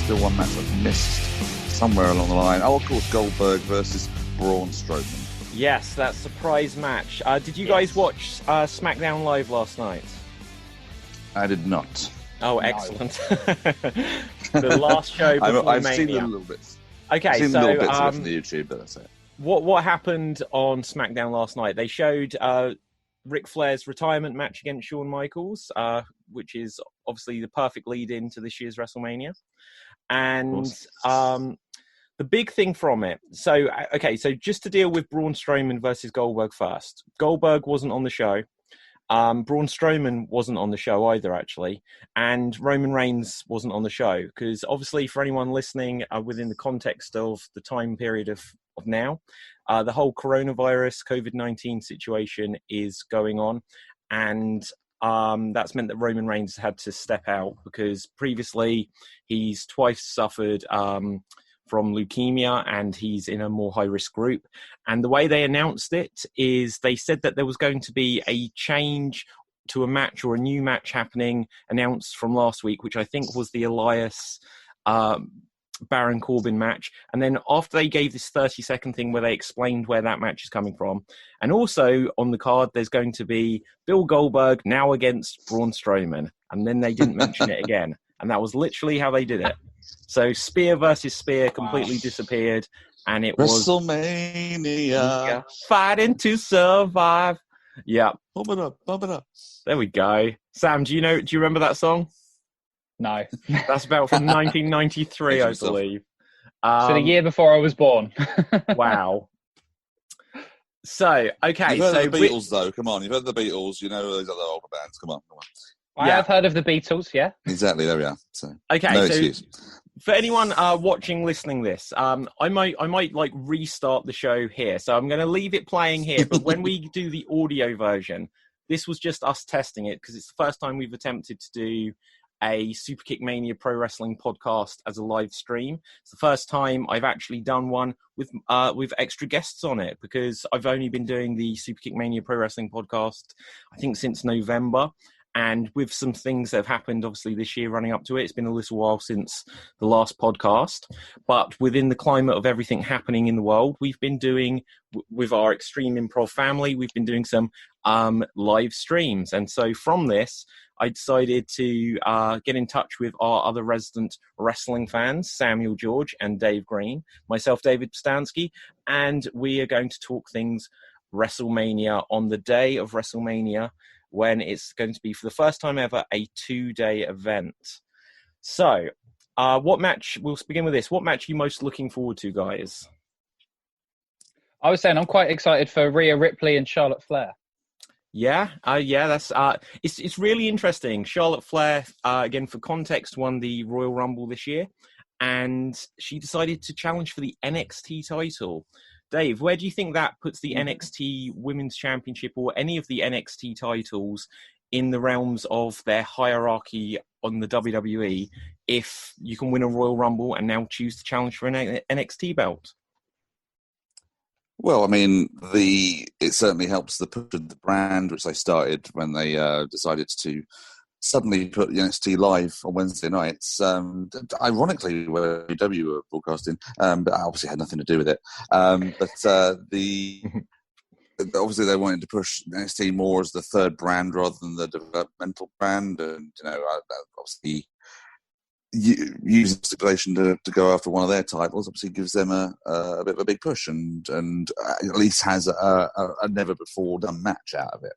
still one match I've missed somewhere along the line. Oh, of course, Goldberg versus Braun Strowman. Yes, that surprise match. Did you guys watch SmackDown Live last night? I did not. Oh, excellent. The last show before I've Mania. seen a little bit. Okay, I've seen so little bits of it from the YouTube, but that's it. What happened on SmackDown last night? They showed Ric Flair's retirement match against Shawn Michaels, which is obviously the perfect lead-in to this year's WrestleMania. And the big thing from it, so just to deal with Braun Strowman versus Goldberg first. Goldberg wasn't on the show. Braun Strowman wasn't on the show either, actually, and Roman Reigns wasn't on the show, because obviously for anyone listening within the context of the time period of now, the whole coronavirus COVID-19 situation is going on, and that's meant that Roman Reigns had to step out because previously he's twice suffered from leukemia, and he's in a more high-risk group. And the way they announced it is they said that there was going to be a change to a match or a new match happening announced from last week, which I think was the Elias Baron Corbin match. And then after they gave this 30-second thing where they explained where that match is coming from, and also on the card there's going to be Bill Goldberg now against Braun Strowman, and then they didn't mention it again. And that was literally how they did it. So spear versus spear completely disappeared, and it was WrestleMania, fighting to survive. Yeah, bump it up. There we go. Sam, do you remember that song? No, that's about from 1993, I believe. So the year before I was born. Wow. So okay, you've heard of the Beatles, though. Come on, you've heard of the Beatles. You know those other older bands. Come on. I have heard of the Beatles, yeah. Exactly, there we are. So, okay, no excuse. For anyone watching, listening this, I might like restart the show here. So I'm going to leave it playing here. But when we do the audio version, this was just us testing it because it's the first time we've attempted to do a Superkick Mania Pro Wrestling podcast as a live stream. It's the first time I've actually done one with extra guests on it, because I've only been doing the Superkick Mania Pro Wrestling podcast, I think, since November. And with some things that have happened, obviously, this year running up to it, it's been a little while since the last podcast. But within the climate of everything happening in the world, we've been doing, with our Extreme Improv family, we've been doing some live streams. And so from this, I decided to get in touch with our other resident wrestling fans, Samuel George and Dave Green, myself, David Pustansky, and we are going to talk things WrestleMania on the day of WrestleMania, when it's going to be, for the first time ever, a 2-day event. So, what match, we'll begin with this. What match are you most looking forward to, guys? I was saying I'm quite excited for Rhea Ripley and Charlotte Flair. Yeah, that's it's really interesting. Charlotte Flair, again, for context, won the Royal Rumble this year, and she decided to challenge for the NXT title. Dave, where do you think that puts the NXT Women's Championship or any of the NXT titles in the realms of their hierarchy on the WWE, if you can win a Royal Rumble and now choose to challenge for an NXT belt? Well, I mean, it certainly helps the push of the brand, which they started when they decided to suddenly put the NXT live on Wednesday nights. Ironically, where WWE were broadcasting, but I obviously had nothing to do with it. Obviously they wanted to push NXT more as the third brand rather than the developmental brand, and obviously using stipulation to go after one of their titles obviously gives them a bit of a big push, and at least has a never before done match out of it.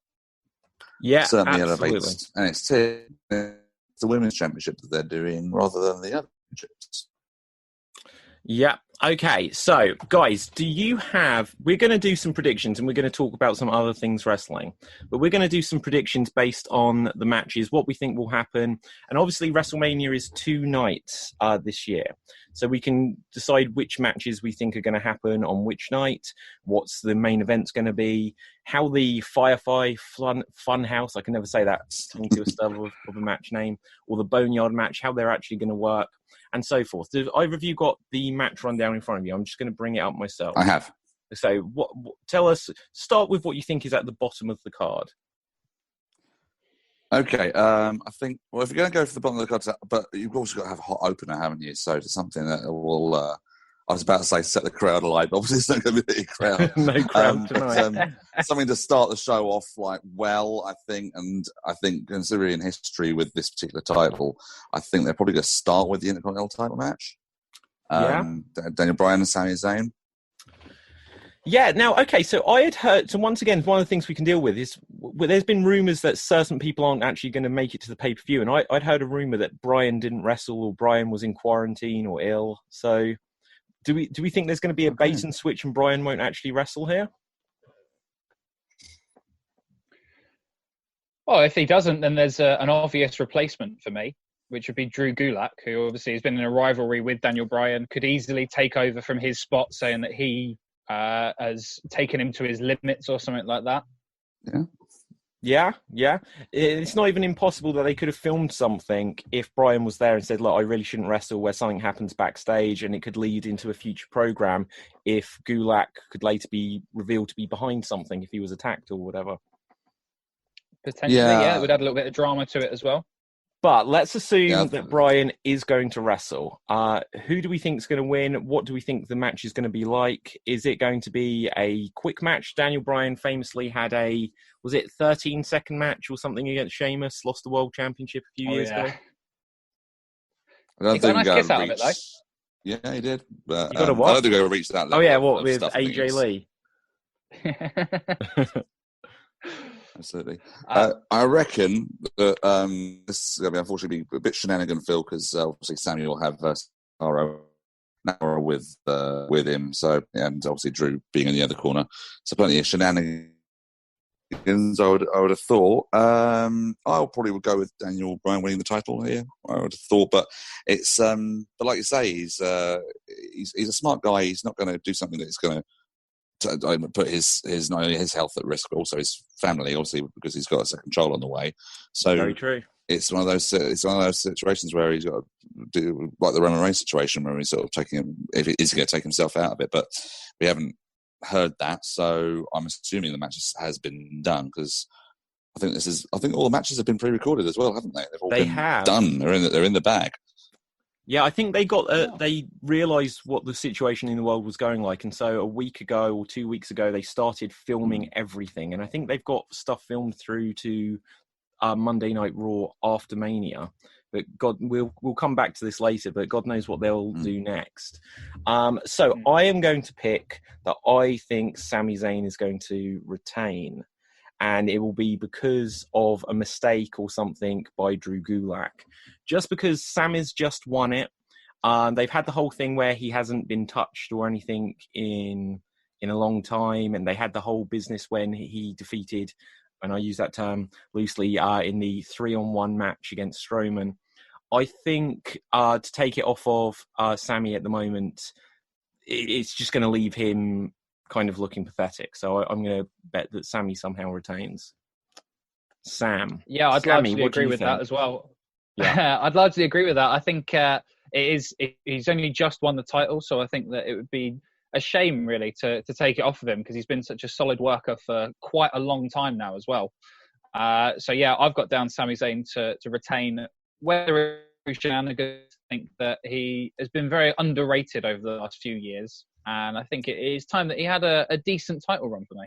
Yeah, certainly absolutely. Elevates NXT. It's the women's championship that they're doing rather than the other championships. Yeah. Okay. So, guys, we're going to do some predictions, and we're going to talk about some other things wrestling, but we're going to do some predictions based on the matches, what we think will happen. And obviously WrestleMania is 2 nights this year. So we can decide which matches we think are going to happen on which night, what's the main event's going to be, how the Firefly Fun House, I can never say that into a style of a match name, or the Boneyard match, how they're actually going to work, and so forth. Have either of you got the match rundown in front of you? I'm just going to bring it up myself. I have. So tell us, start with what you think is at the bottom of the card. Okay, I think, well, if you're going to go for the bottom of the card, but you've also got to have a hot opener, haven't you? So it's something that will, I was about to say set the crowd alight, but obviously it's not going to be a crowd. No crowd tonight. Something to start the show off well, I think, and I think considering history with this particular title, I think they're probably going to start with the Intercontinental title match. Daniel Bryan and Sami Zayn. Yeah, now, okay, so I had heard, so once again, one of the things we can deal with is, there's been rumours that certain people aren't actually going to make it to the pay-per-view, and I'd heard a rumour that Bryan didn't wrestle, or Bryan was in quarantine or ill, so do we think there's going to be a bait and switch and Bryan won't actually wrestle here? Well, if he doesn't, then there's an obvious replacement for me, which would be Drew Gulak, who obviously has been in a rivalry with Daniel Bryan, could easily take over from his spot, saying that he has taken him to his limits or something like that. Yeah. It's not even impossible that they could have filmed something if Bryan was there and said, look, I really shouldn't wrestle, where something happens backstage, and it could lead into a future program if Gulak could later be revealed to be behind something if he was attacked or whatever. Potentially, yeah. It would add a little bit of drama to it as well. But let's assume that Bryan is going to wrestle. Who do we think is going to win? What do we think the match is going to be like? Is it going to be a quick match? Daniel Bryan famously had a, was it 13-second match or something against Sheamus, lost the World Championship a few years ago? I don't he got a nice kiss out of it, though. Yeah, he did. But, you got a what? I don't think I reached that level. Oh, yeah, what, with AJ Lee? Absolutely. I reckon that this is going to be, unfortunately, a bit shenanigan, Phil, because obviously Sammy will have Nara with him, so, and obviously Drew being in the other corner. So plenty of shenanigans, I would have thought. I'll probably would go with Daniel Bryan winning the title here, I would have thought. But it's, but like you say, he's a smart guy. He's not going to do something that's going to put his not only his health at risk, but also his family, obviously, because he's got a second child on the way. So very true. It's one of those situations where he's got to do like the Roman Reigns situation, where he's sort of taking, if he is going to take himself out of it. But we haven't heard that, so I'm assuming the match has been done, because I think all the matches have been pre-recorded as well, haven't they? They have done. They're in the bag. Yeah, I think they they realised what the situation in the world was going like, and so a week ago or 2 weeks ago they started filming everything, and I think they've got stuff filmed through to Monday Night Raw after Mania. But God, we'll come back to this later, but God knows what they'll do next. So I am going to pick that I think Sami Zayn is going to retain, and it will be because of a mistake or something by Drew Gulak. Just because Sami's just won it. They've had the whole thing where he hasn't been touched or anything in a long time, and they had the whole business when he defeated, and I use that term loosely, in the 3-on-1 match against Strowman. I think to take it off of Sami at the moment, it's just going to leave him kind of looking pathetic. So I'm going to bet that Sami somehow retains. Sam. Yeah, I'd largely agree with that as well. Yeah. I'd largely agree with that. I think he's only just won the title, so I think that it would be a shame, really, to take it off of him, because he's been such a solid worker for quite a long time now as well. So, yeah, I've got down Sami Zayn to retain. Whether it's shenanigans, I think that he has been very underrated over the last few years, and I think it is time that he had a decent title run for me.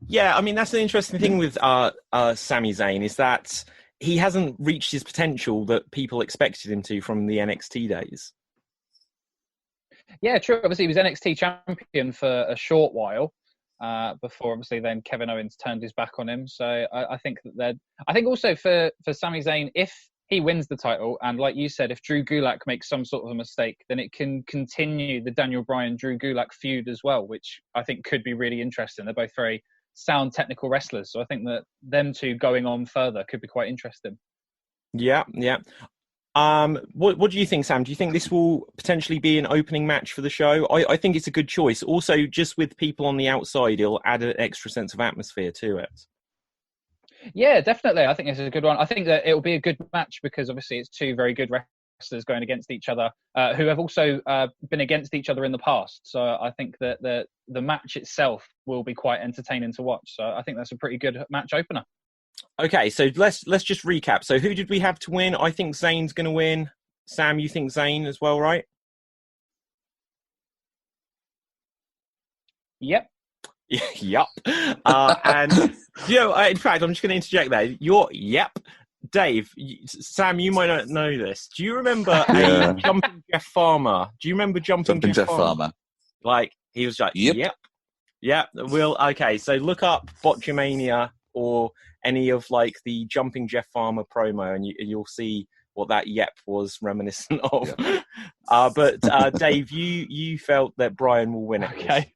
Yeah, I mean, that's the interesting thing with Sami Zayn, is that he hasn't reached his potential that people expected him to from the NXT days. Yeah, true. Obviously, he was NXT champion for a short while before, obviously, then Kevin Owens turned his back on him. So I think that I think also for Sami Zayn, if he wins the title, and like you said, if Drew Gulak makes some sort of a mistake, then it can continue the Daniel Bryan-Drew Gulak feud as well, which I think could be really interesting. They're both very sound technical wrestlers, so I think that them two going on further could be quite interesting. Yeah. What do you think, Sam? Do you think this will potentially be an opening match for the show? I think it's a good choice. Also, just with people on the outside, it'll add an extra sense of atmosphere to it. Yeah, definitely. I think this is a good one. I think that it'll be a good match because obviously it's two very good wrestlers going against each other who have also been against each other in the past. So I think that the match itself will be quite entertaining to watch. So I think that's a pretty good match opener. Okay, so let's just recap. So who did we have to win? I think Zayn's going to win. Sam, you think Zayn as well, right? Yep. Yep. And in fact, I'm just going to interject there. Yep. Dave, Sam, you might not know this. Do you remember Jumping Jeff Farmer? Do you remember Jumping Jeff Farmer? Like, he was like, yep. Okay, so look up Botchamania or any of like the Jumping Jeff Farmer promo, and you'll see what that yep was reminiscent of. Yep. But Dave, you felt that Brian will win it. Okay.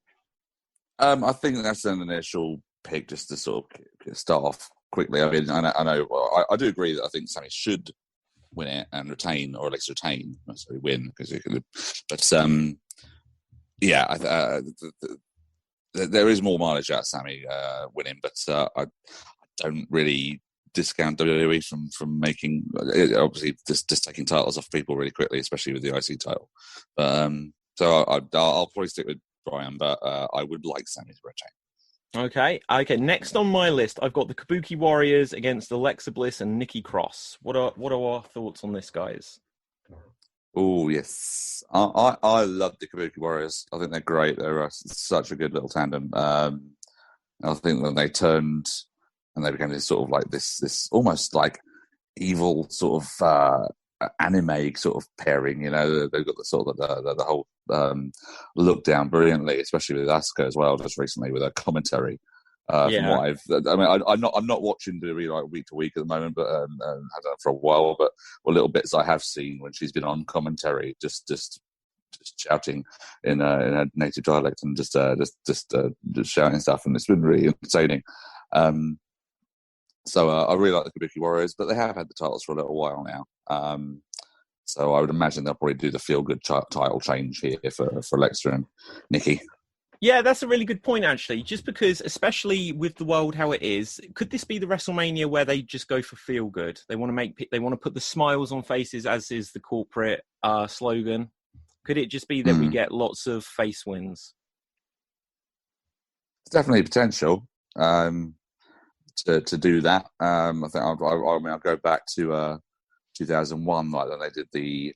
I think that's an initial pick just to sort of start off quickly. I mean, I know. I do agree that I think Sammy should win it and retain, or at least retain, not necessarily win, because it could. But there is more mileage out of Sammy winning, but I don't really discount WWE from making, obviously just taking titles off people really quickly, especially with the IC title. So I'll probably stick with Brian, but I would like Sammy to retain. Okay. Next on my list, I've got the Kabuki Warriors against Alexa Bliss and Nikki Cross. What are our thoughts on this, guys? Oh yes, I love the Kabuki Warriors. I think they're great. They're such a good little tandem. I think when they turned and they became this sort of like this almost like evil sort of anime sort of pairing. You know, they've got the sort of the whole look down brilliantly, especially with Asuka as well. Just recently with her commentary. From what I'm not watching WWE like week to week at the moment, but I've done it for a while. But little bits I have seen when she's been on commentary, just shouting in her native dialect and just shouting stuff, and it's been really entertaining. So I really like the Kabuki Warriors, but they have had the titles for a little while now. So I would imagine they'll probably do the feel-good title change here for Alexa and Nikki. Yeah, that's a really good point, actually. Just because, especially with the world how it is, could this be the WrestleMania where they just go for feel-good? They want to put the smiles on faces, as is the corporate slogan. Could it just be that we get lots of face wins? It's definitely potential to do that. I think I'll go back to 2001, like when they did the.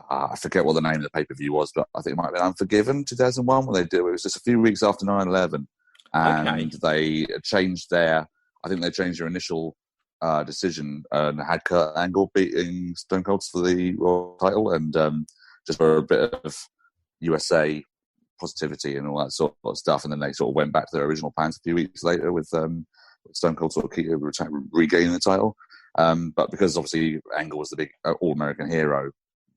I forget what the name of the pay-per-view was, but I think it might have been Unforgiven 2001 when they did it. It was just a few weeks after 9/11, and they changed their initial decision and had Kurt Angle beating Stone Cold for the world title, and just for a bit of USA positivity and all that sort of stuff. And then they sort of went back to their original plans a few weeks later with Stone Cold sort of regaining the title. But because obviously Angle was the big all-American hero,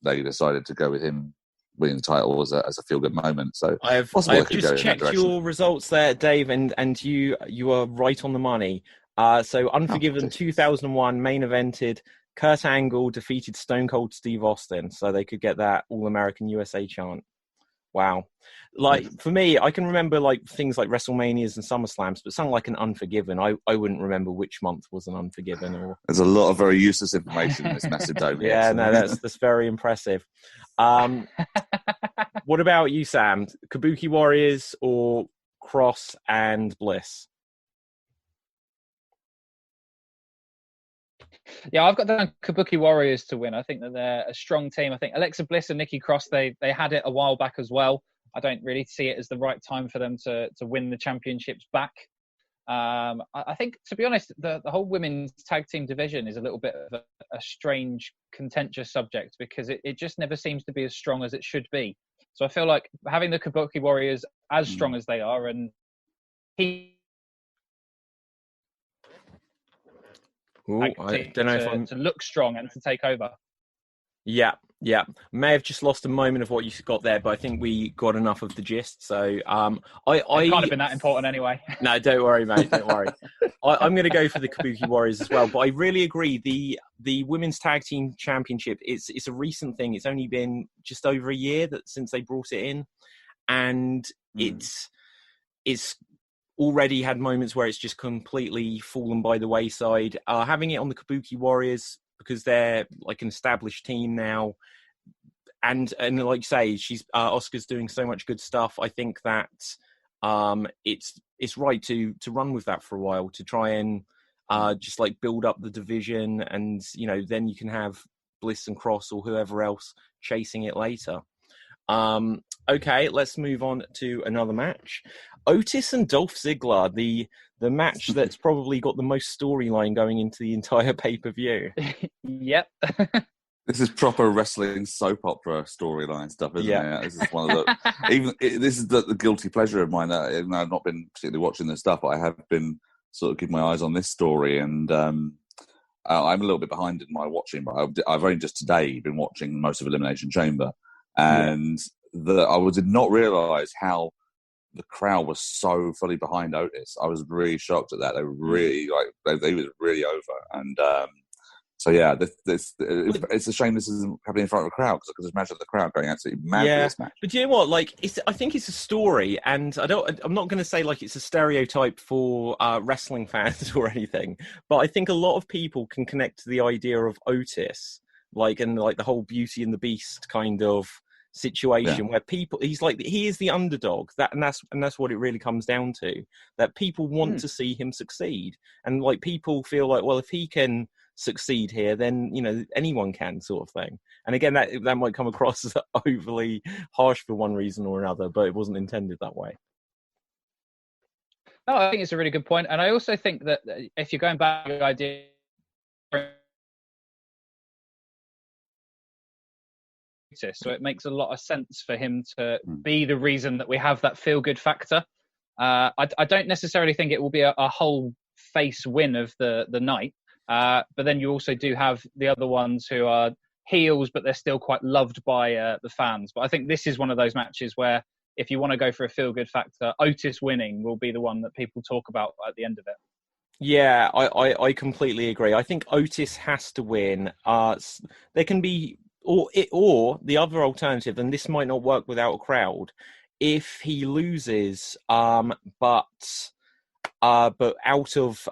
they decided to go with him winning the title as a feel-good moment. So I've just checked your results there, Dave, and you are right on the money. So Unforgiven 2001 main evented. Kurt Angle defeated Stone Cold Steve Austin, so they could get that All-American USA chant. Wow. Like, for me, I can remember like things like WrestleManias and SummerSlams, but something like an Unforgiven, I wouldn't remember which month was an Unforgiven. Or there's a lot of very useless information in this massive dome. Yeah, no, that's very impressive. What about you, Sam? Kabuki Warriors or Cross and Bliss? Yeah, I've got the Kabuki Warriors to win. I think that they're a strong team. I think Alexa Bliss and Nikki Cross, they had it a while back as well. I don't really see it as the right time for them to win the championships back. I think, to be honest, the whole women's tag team division is a little bit of a strange, contentious subject because it just never seems to be as strong as it should be. So I feel like having the Kabuki Warriors as strong as they are, and I don't know if I'm to look strong and to take over. Yeah. May have just lost a moment of what you got there, but I think we got enough of the gist. So it can't have been that important anyway. No, don't worry, mate. Don't worry. I'm going to go for the Kabuki Warriors as well. But I really agree. The women's tag team championship, it's a recent thing. It's only been just over a year since they brought it in, and it's already had moments where it's just completely fallen by the wayside. Having it on the Kabuki Warriors, because they're like an established team now, and like you say, she's Asuka's doing so much good stuff. I think that it's right to run with that for a while, to try and just like build up the division, and then you can have Bliss and Cross or whoever else chasing it later. Okay, let's move on to another match. Otis and Dolph Ziggler, the match that's probably got the most storyline going into the entire pay-per-view. Yep. This is proper wrestling soap opera storyline stuff, isn't it? This is one of the this is the guilty pleasure of mine. Even though I've not been particularly watching this stuff, I have been sort of keeping my eyes on this story, and I'm a little bit behind in my watching, but I've only just today been watching most of Elimination Chamber, and I did not realise how the crowd was so fully behind Otis. I was really shocked at that. They were really they was really over, and so yeah, it's a shame this isn't happening in front of a crowd, because I could just imagine the crowd going absolutely mad for this match. But you know what? Like, I think it's a story, and I'm not going to say like it's a stereotype for wrestling fans or anything, but I think a lot of people can connect to the idea of Otis, and the whole Beauty and the Beast kind of situation where he is the underdog, and that's what it really comes down to, that people want to see him succeed, and like people feel like, well, if he can succeed here, then anyone can, sort of thing. And again, that might come across as overly harsh for one reason or another, but it wasn't intended that way. No, I think it's a really good point, and I also think that if you're going back to the idea, so it makes a lot of sense for him to be the reason that we have that feel-good factor. I don't necessarily think it will be a whole face win of the night, but then you also do have the other ones who are heels, but they're still quite loved by the fans. But I think this is one of those matches where if you want to go for a feel-good factor, Otis winning will be the one that people talk about at the end of it. Yeah, I completely agree. I think Otis has to win. There can be... Or the other alternative, and this might not work without a crowd, if he loses, but out of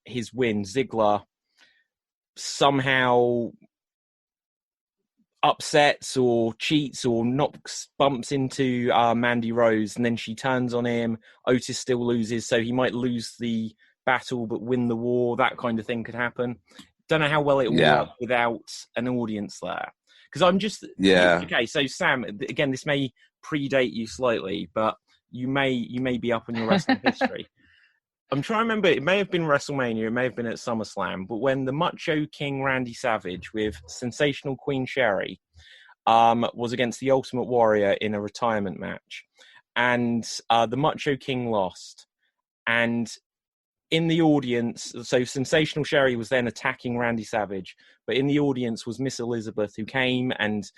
his win, Ziggler somehow upsets or cheats or bumps into Mandy Rose, and then she turns on him. Otis still loses, so he might lose the battle but win the war. That kind of thing could happen. Don't know how well it will work without an audience there. Because I'm just... Okay, so Sam, again, this may predate you slightly, but you may be up on your wrestling history. I'm trying to remember, it may have been WrestleMania, it may have been at SummerSlam, but when the Macho King Randy Savage with sensational Queen Sherry was against the Ultimate Warrior in a retirement match, and the Macho King lost, and in the audience, so Sensational Sherry was then attacking Randy Savage, but in the audience was Miss Elizabeth, who came and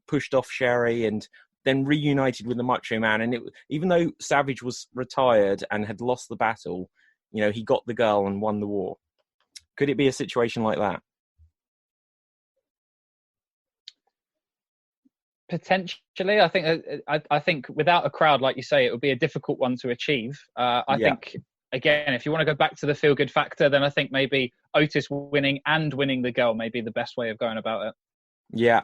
pushed off Sherry and then reunited with the Macho Man. And even though Savage was retired and had lost the battle, he got the girl and won the war. Could it be a situation like that? Potentially. I think without a crowd, like you say, it would be a difficult one to achieve. I think... Again, if you want to go back to the feel-good factor, then I think maybe Otis winning and winning the girl may be the best way of going about it. Yeah,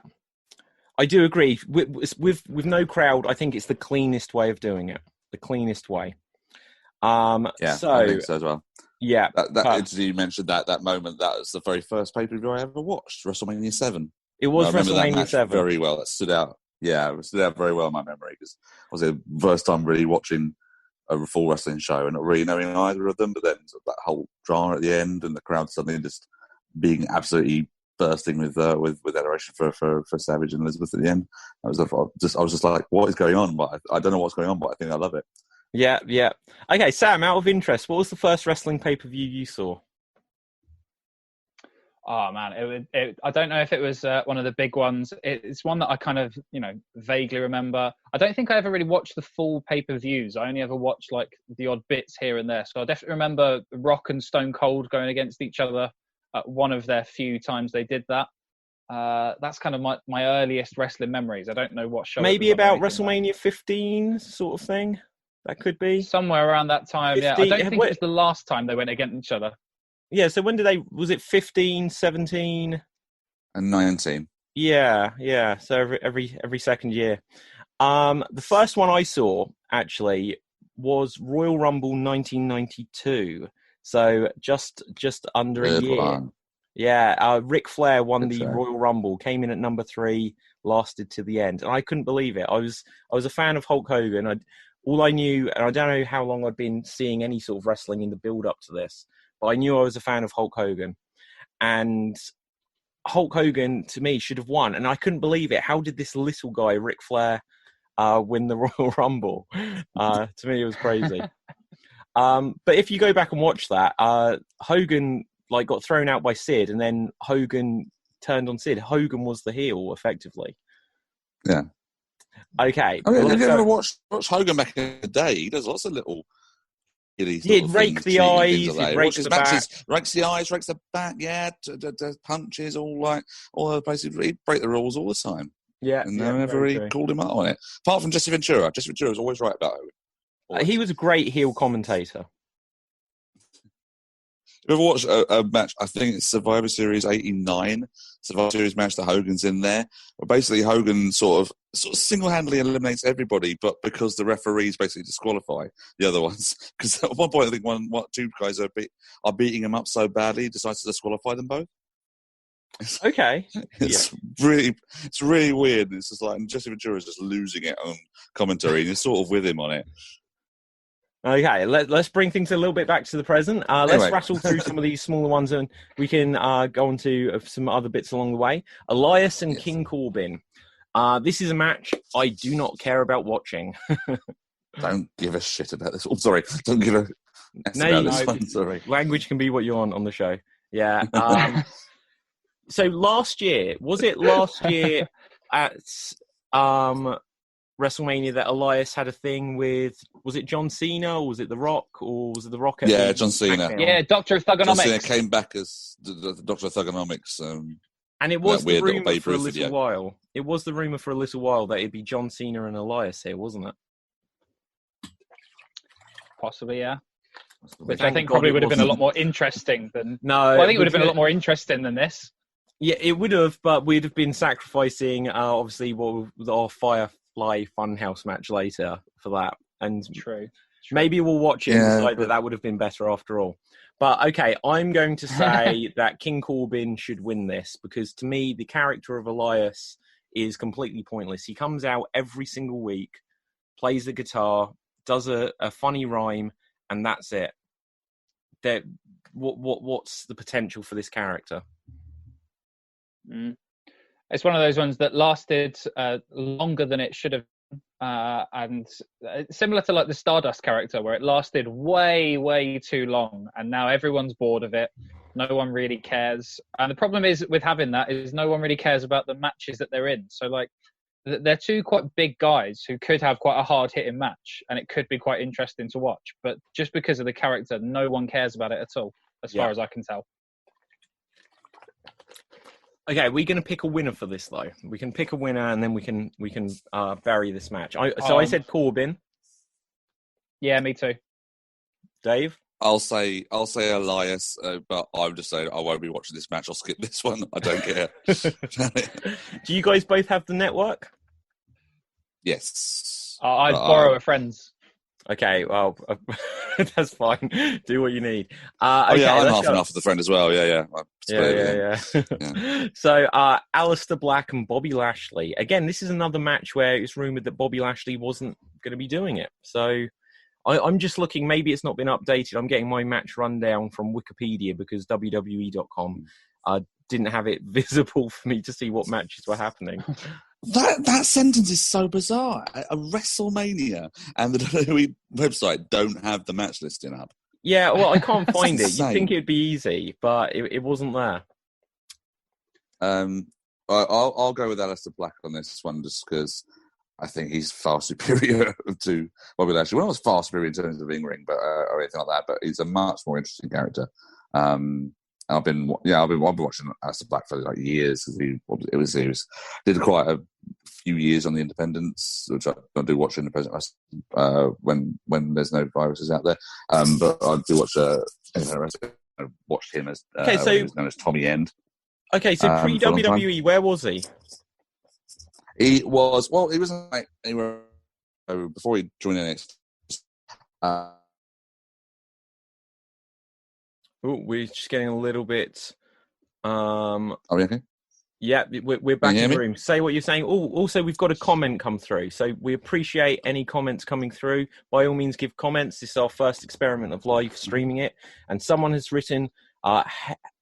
I do agree. With no crowd, I think it's the cleanest way of doing it. The cleanest way. I think so as well. Yeah. You mentioned that moment. That was the very first pay-per-view I ever watched, WrestleMania 7. It was WrestleMania that 7. Very well. It stood out. Yeah, it stood out very well in my memory, because it was the first time really watching a full wrestling show and not really knowing either of them, but then that whole drama at the end and the crowd suddenly just being absolutely bursting with adoration for Savage and Elizabeth at the end. I was just like, what is going on? But I don't know what's going on, but I think I love it. Yeah. Okay, Sam, out of interest, what was the first wrestling pay-per-view you saw? Oh man, I don't know if it was one of the big ones. It's one that I kind of, vaguely remember. I don't think I ever really watched the full pay-per-views. I only ever watched the odd bits here and there. So I definitely remember Rock and Stone Cold going against each other at one of their few times they did that. That's kind of my earliest wrestling memories. I don't know what show. Maybe about WrestleMania 15 sort of thing. That could be somewhere around that time. 15, yeah, I don't think it was the last time they went against each other. Yeah, so when was it 15, 17? And 19. Yeah. So every second year. The first one I saw, actually, was Royal Rumble 1992. So just under a year. One. Yeah, Ric Flair won Good the show. Royal Rumble, came in at number 3, lasted to the end, and I couldn't believe it. I was a fan of Hulk Hogan. All I knew, and I don't know how long I'd been seeing any sort of wrestling in the build-up to this, but I knew I was a fan of Hulk Hogan, and Hulk Hogan to me should have won, and I couldn't believe it. How did this little guy, Ric Flair, win the Royal Rumble? To me, it was crazy. But if you go back and watch that, Hogan got thrown out by Sid, and then Hogan turned on Sid. Hogan was the heel, effectively. Yeah. Okay. I mean, have you ever watched Hogan back in the day? He does lots of little... He'd rake the eyes, he'd rake the back. Rakes the eyes, rakes the back, yeah, punches, all the places. He'd break the rules all the time. Yeah. And no one ever really called him out on it. Apart from Jesse Ventura. Jesse Ventura was always right about it. He was a great heel commentator. You ever watched a match? I think it's Survivor Series 89. Survivor Series match that Hogan's in there. Well, basically, Hogan sort of single-handedly eliminates everybody, but because the referees basically disqualify the other ones. Because at one point, I think two guys are beating him up so badly, he decides to disqualify them both. Okay. It's really weird. It's just like Jesse Ventura is just losing it on commentary, and you're sort of with him on it. Okay, let's bring things a little bit back to the present. Let's rattle through some of these smaller ones, and we can go on to some other bits along the way. Elias and King Corbin. This is a match I do not care about watching. Don't give a shit about this. Oh, sorry. Don't give a about this one. Sorry. Language can be what you want on the show. Yeah. So was it last year at WrestleMania that Elias had a thing with, was it John Cena, or was it The Rock, or was it The Rock? Yeah, John Cena. Yeah, Doctor of Thugonomics. John Cena came back as the Doctor of Thugonomics. And it was the rumour for a little while. It was the rumour for a little while that it'd be John Cena and Elias here, wasn't it? Possibly, yeah. Which I think probably would have been a lot more interesting than... No. Well, I think it would have been a lot more interesting than this. Yeah, it would have, but we'd have been sacrificing, obviously, what was our Firefly Funhouse match later for that. And True. Maybe we'll watch it and decide that would have been better after all. But, okay, I'm going to say that King Corbin should win this, because to me, the character of Elias is completely pointless. He comes out every single week, plays the guitar, does a funny rhyme, and that's it. What's the potential for this character? It's one of those ones that lasted longer than it should have, and similar to like the Stardust character, where it lasted way too long, and now everyone's bored of it. No one really cares, and the problem is with having that is no one really cares about the matches that they're in. So like they're two quite big guys who could have quite a hard hitting match, and it could be quite interesting to watch. But just because of the character, no one cares about it at all, as far as I can tell. Okay, we're going to pick a winner for this, though. We can pick a winner, and then we can vary this match. I said Corbin. Yeah, me too. Dave? I'll say Elias, but I would just say I won't be watching this match. I'll skip this one. I don't care. Do you guys both have the network? Yes. I'd borrow a friend's. Okay, well, that's fine. Do what you need. Okay, I'm half and half with the friend as well. Yeah. So, Aleister Black and Bobby Lashley. Again, this is another match where it's rumoured that Bobby Lashley wasn't going to be doing it. So, I'm just looking. Maybe it's not been updated. I'm getting my match rundown from Wikipedia because WWE.com didn't have it visible for me to see what matches were happening. That sentence is so bizarre. A WrestleMania and the WWE website don't have the match listing up. Yeah, well, I can't find it. Insane. You'd think it'd be easy, but it wasn't there. I'll go with Aleister Black on this one just because I think he's far superior to Bobby Lashley. Well, not far superior in terms of in-ring, but or anything like that. But he's a much more interesting character. I've been watching Aleister Black for like years because he did quite a few years on the independents, which I do watch independent when there's no viruses out there. But I do watch I watched him as so he was known as Tommy End. Okay, so pre-WWE, where was he? He wasn't like anywhere before he joined NXT. Oh, we're just getting a little bit. Are we okay? Yeah, we're back in the me? room. Say what you're saying. Oh, also, we've got a comment come through. So we appreciate any comments coming through. By all means, give comments. This is our first experiment of live streaming it. And someone has written,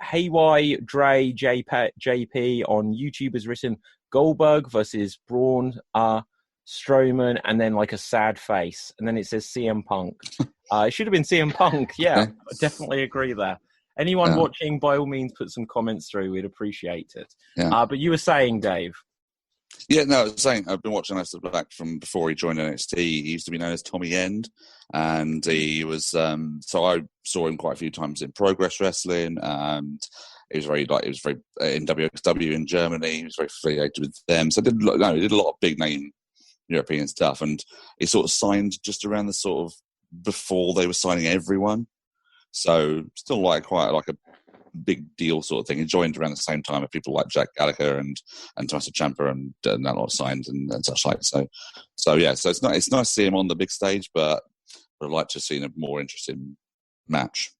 Haywire Dre JP on YouTube has written Goldberg versus Braun Strowman, and then like a sad face. And then it says CM Punk. It should have been CM Punk. Yeah, Okay. I definitely agree there. Anyone watching, by all means, put some comments through. We'd appreciate it. Yeah. But you were saying, Dave. Yeah, no, I was saying I've been watching Aleister Black from before he joined NXT. He used to be known as Tommy End, and he was. So I saw him quite a few times in Progress Wrestling, and he was very in WXW in Germany. He was very affiliated with them. So he did a lot of big name European stuff, and he sort of signed just around the sort of before they were signing everyone. So still quite like a big deal sort of thing. He joined around the same time with people like Jack Gallagher and Tommaso Ciampa and that lot of signs and such like. So yeah. So it's nice to see him on the big stage, but I'd like to have seen a more interesting match.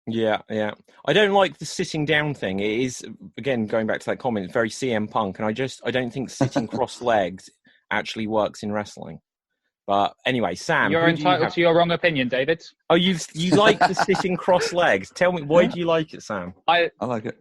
Yeah. I don't like the sitting down thing. It is, again, going back to that comment, it's very CM Punk, and I don't think sitting cross-legged actually works in wrestling. But anyway, Sam, you're entitled to your wrong opinion, David. Oh, you like the sitting cross-legged. Tell me, why do you like it, Sam? I like it.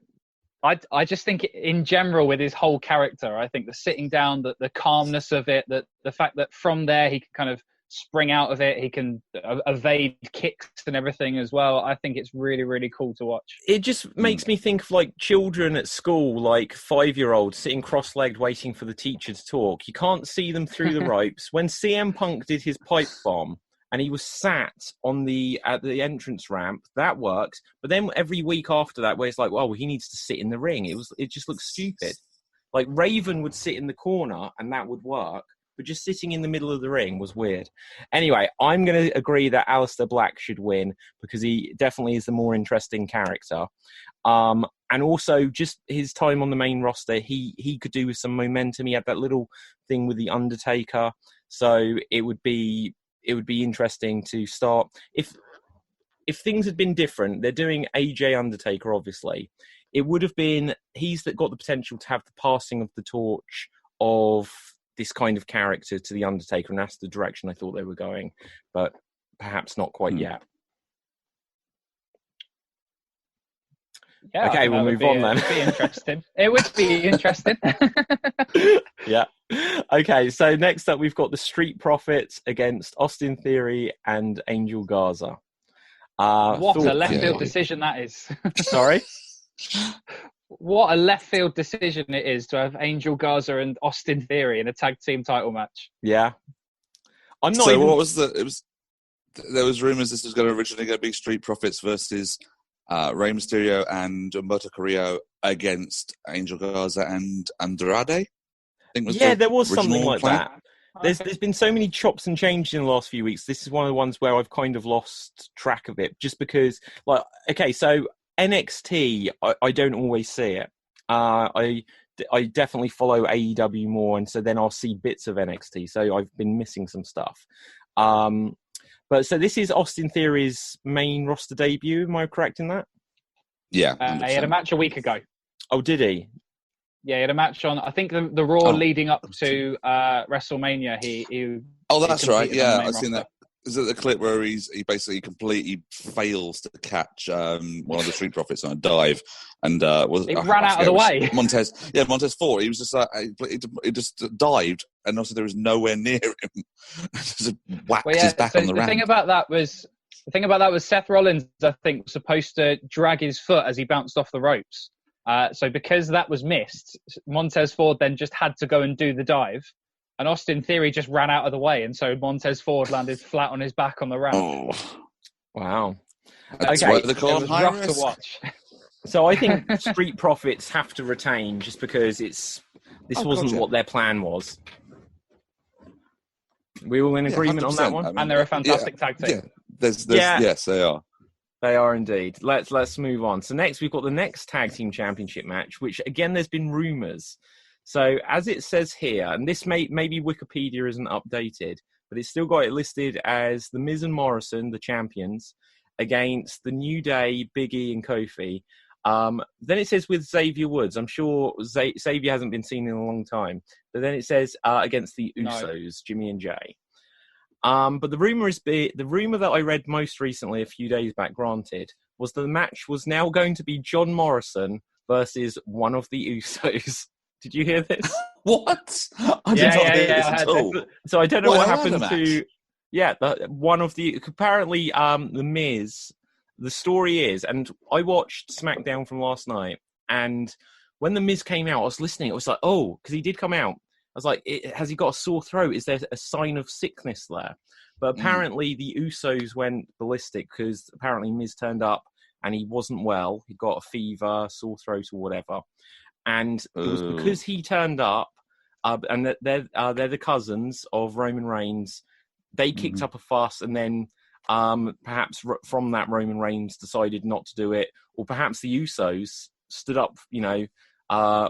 I just think in general with his whole character, I think the sitting down, the calmness of it, the fact that from there he can kind of spring out of it, he can evade kicks and everything as well. I think it's really, really cool to watch. It just makes me think of like children at school, like 5-year-olds sitting cross-legged waiting for the teacher to talk. You can't see them through the ropes. When CM Punk did his pipe bomb and he was sat at the entrance ramp, that works. But then every week after that, where it's like, well, he needs to sit in the ring. It just looks stupid. Like Raven would sit in the corner and that would work. But just sitting in the middle of the ring was weird. Anyway, I'm going to agree that Aleister Black should win because he definitely is the more interesting character. And also, just his time on the main roster, he could do with some momentum. He had that little thing with The Undertaker. So it would be interesting to start. If things had been different, they're doing AJ Undertaker, obviously. It would have been, he's got the potential to have the passing of the torch of this kind of character to The Undertaker, and that's the direction I thought they were going, but perhaps not quite yet. Yeah, okay, we'll move on then. It would be interesting. Yeah. Okay, so next up we've got the Street Profits against Austin Theory and Angel Garza. What a left field decision that is. Sorry? What a left field decision it is to have Angel Garza and Austin Theory in a tag team title match. Yeah. What was there was rumours this was originally going to be Street Profits versus Rey Mysterio and Humberto Carrillo against Angel Garza and Andrade. I think there was something like that. There's been so many chops and changes in the last few weeks. This is one of the ones where I've kind of lost track of it, just because, so NXT, I don't always see it. I definitely follow AEW more, and so then I'll see bits of NXT. So I've been missing some stuff. But so this is Austin Theory's main roster debut. Am I correct in that? Yeah. He had a match a week ago. Oh, did he? Yeah, he had a match on, I think, the Raw leading up to WrestleMania. He that's right. Yeah, I've seen that. Is it the clip where he basically completely fails to catch one of the Street Profits on a dive, and ran out of the way? Montez Ford. He was just he just dived, and also there was nowhere near him. Just whacked his back on the ramp. The thing about that was Seth Rollins, I think, was supposed to drag his foot as he bounced off the ropes. So because that was missed, Montez Ford then just had to go and do the dive. And Austin Theory just ran out of the way, and so Montez Ford landed flat on his back on the ramp. Oh, wow! That's why they call it was rough to watch. So I think Street Profits have to retain just because this wasn't what their plan was. We were in agreement on that one, and they're a fantastic tag team. Yes, they are. They are indeed. Let's move on. So next we've got the next tag team championship match, which again there's been rumours. So as it says here, and this maybe Wikipedia isn't updated, but it's still got it listed as The Miz and Morrison, the champions, against the New Day, Big E and Kofi. Then it says with Xavier Woods. I'm sure Xavier hasn't been seen in a long time. But then it says against the Usos, Jimmy and Jay. But the rumor that I read most recently, a few days back, granted, was that the match was now going to be John Morrison versus one of the Usos. Did you hear this? What? I did not hear this at all. So I don't know what happened to... Yeah, one of the... Apparently, The Miz... The story is, and I watched SmackDown from last night, and when The Miz came out, I was listening. I was like, oh, because he did come out. I was like, has he got a sore throat? Is there a sign of sickness there? But apparently the Usos went ballistic because apparently Miz turned up and he wasn't well. He got a fever, sore throat or whatever. And it was because he turned up, and they're the cousins of Roman Reigns. They kicked up a fuss, and then perhaps from that Roman Reigns decided not to do it, or perhaps the Usos stood up,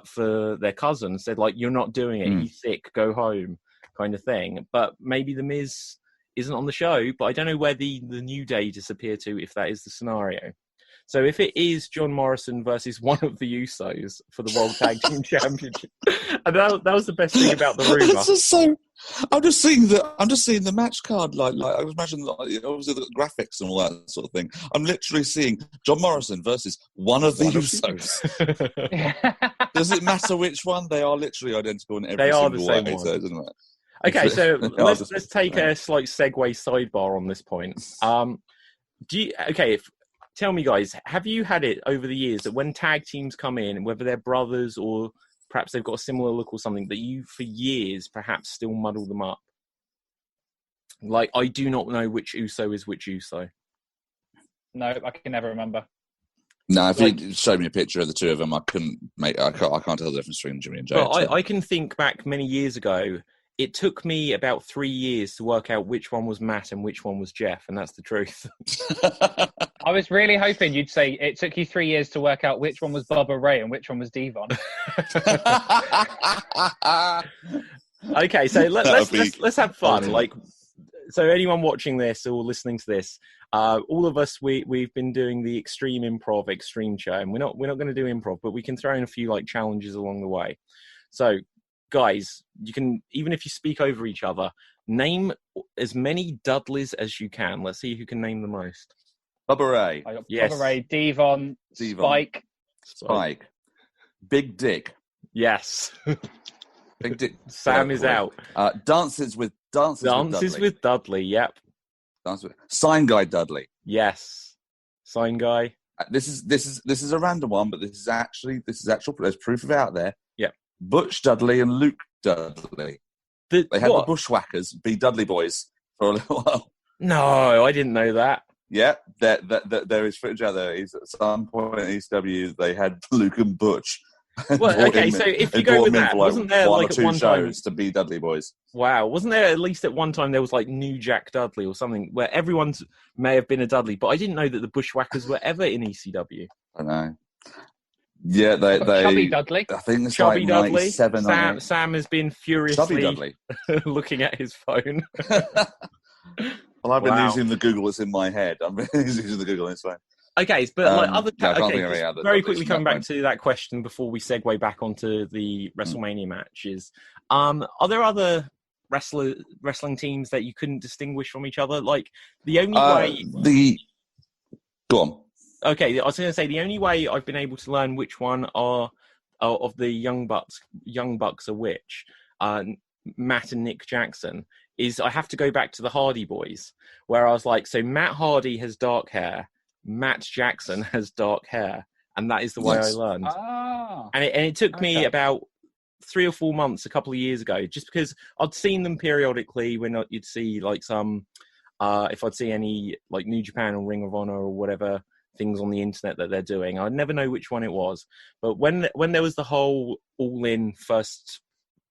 for their cousin, said like, "You're not doing it. He's sick. Go home," kind of thing. But maybe the Miz isn't on the show. But I don't know where the New Day disappear to if that is the scenario. So if it is John Morrison versus one of the Usos for the World Tag Team Championship, and that was the best thing about the rumor. I'm just seeing the match card, like I was imagining, obviously the graphics and all that sort of thing. I'm literally seeing John Morrison versus one of the Usos. Does it matter which one? They are literally identical in every single way. They are the same one. Isn't it? Okay, so let's take a slight segue sidebar on this point. Tell me, guys, have you had it over the years that when tag teams come in, whether they're brothers or perhaps they've got a similar look or something, that you, for years, perhaps still muddle them up? Like, I do not know which Uso is which Uso. No, I can never remember. No, if you showed me a picture of the two of them, I can't tell the difference between Jimmy and Jay. Well, I can think back many years ago. It took me about 3 years to work out which one was Matt and which one was Jeff, and that's the truth. I was really hoping you'd say it took you 3 years to work out which one was Bubba Ray and which one was Devon. Okay, so let's have fun. Like, so anyone watching this or listening to this, all of us we've been doing the Extreme Improv Extreme Show, and we're not going to do improv, but we can throw in a few like challenges along the way. So, guys, you can, even if you speak over each other, name as many Dudleys as you can. Let's see who can name the most. Bubba Ray. Yes. Bubba Ray, Devon, Spike. Big Dick. Yes. Big Dick. Sam is out. Dances with Dudley. Yep. Sign Guy Dudley. Yes. Sign Guy. This is a random one, but this is actual. There's proof of it out there. Yep. Butch Dudley and Luke Dudley. They had the Bushwhackers be Dudley Boyz for a little while. No, I didn't know that. Yeah, there is footage out there. At some point in ECW, they had Luke and Butch. Well, okay, so if you go with that, wasn't there one like or two at one shows time to be Dudley Boyz? Wow, wasn't there at least at one time there was like New Jack Dudley or something where everyone may have been a Dudley, but I didn't know that the Bushwhackers were ever in ECW. I know. Yeah, they Chubby Dudley. I think it's Chubby like Dudley. 97. Sam has been furiously looking at his phone. Well, I've been using the Google that's in my head. I'm using the Google in his phone. Okay, but very quickly coming back to that question before we segue back onto the WrestleMania matches. Are there other wrestling teams that you couldn't distinguish from each other? Like the only way. Go on. Okay, I was going to say the only way I've been able to learn which one of the young bucks are which, Matt and Nick Jackson, is I have to go back to the Hardy Boys, where I was like, so Matt Hardy has dark hair, Matt Jackson has dark hair, and that is the way I learned. And it took me about 3 or 4 months, a couple of years ago, just because I'd seen them periodically when you'd see like some, if I'd see any like New Japan or Ring of Honor or whatever things on the internet that they're doing, I'd never know which one it was. But when there was the whole all-in first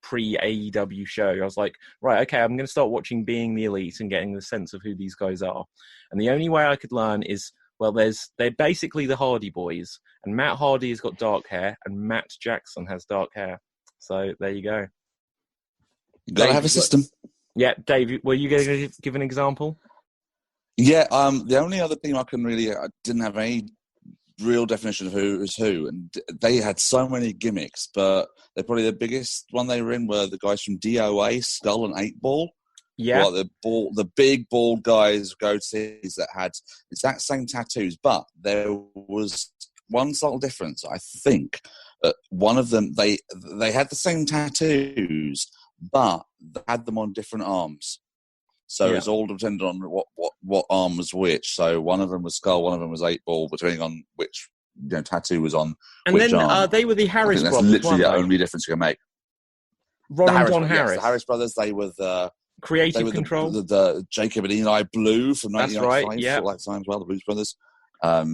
pre-AEW show, I was like, right, okay, I'm going to start watching Being the Elite and getting the sense of who these guys are. And the only way I could learn is, well, they're basically the Hardy Boys, and Matt Hardy has got dark hair, and Matt Jackson has dark hair. So there you go. You got to have a system. Yeah, Dave, were you going to give an example? Yeah, the only other thing I didn't have any real definition of who was who, and they had so many gimmicks, but probably the biggest one they were in were the guys from DOA, Skull and 8 Ball. Yeah. Well, the big bald guys, goatees that had exact same tattoos, but there was one subtle difference. I think that one of them, they had the same tattoos, but they had them on different arms. So it's all dependent on what arm was which. So one of them was Skull, one of them was 8 Ball, depending on which tattoo was on which arm. And then they were the Harris brothers. That's literally the only difference you can make. Ron and Don Harris. Yes, the Harris brothers, they were the... Creative Control. The Jacob and Eli Blue from 1995. That's right, yeah. Like time as well, the Blues Brothers. I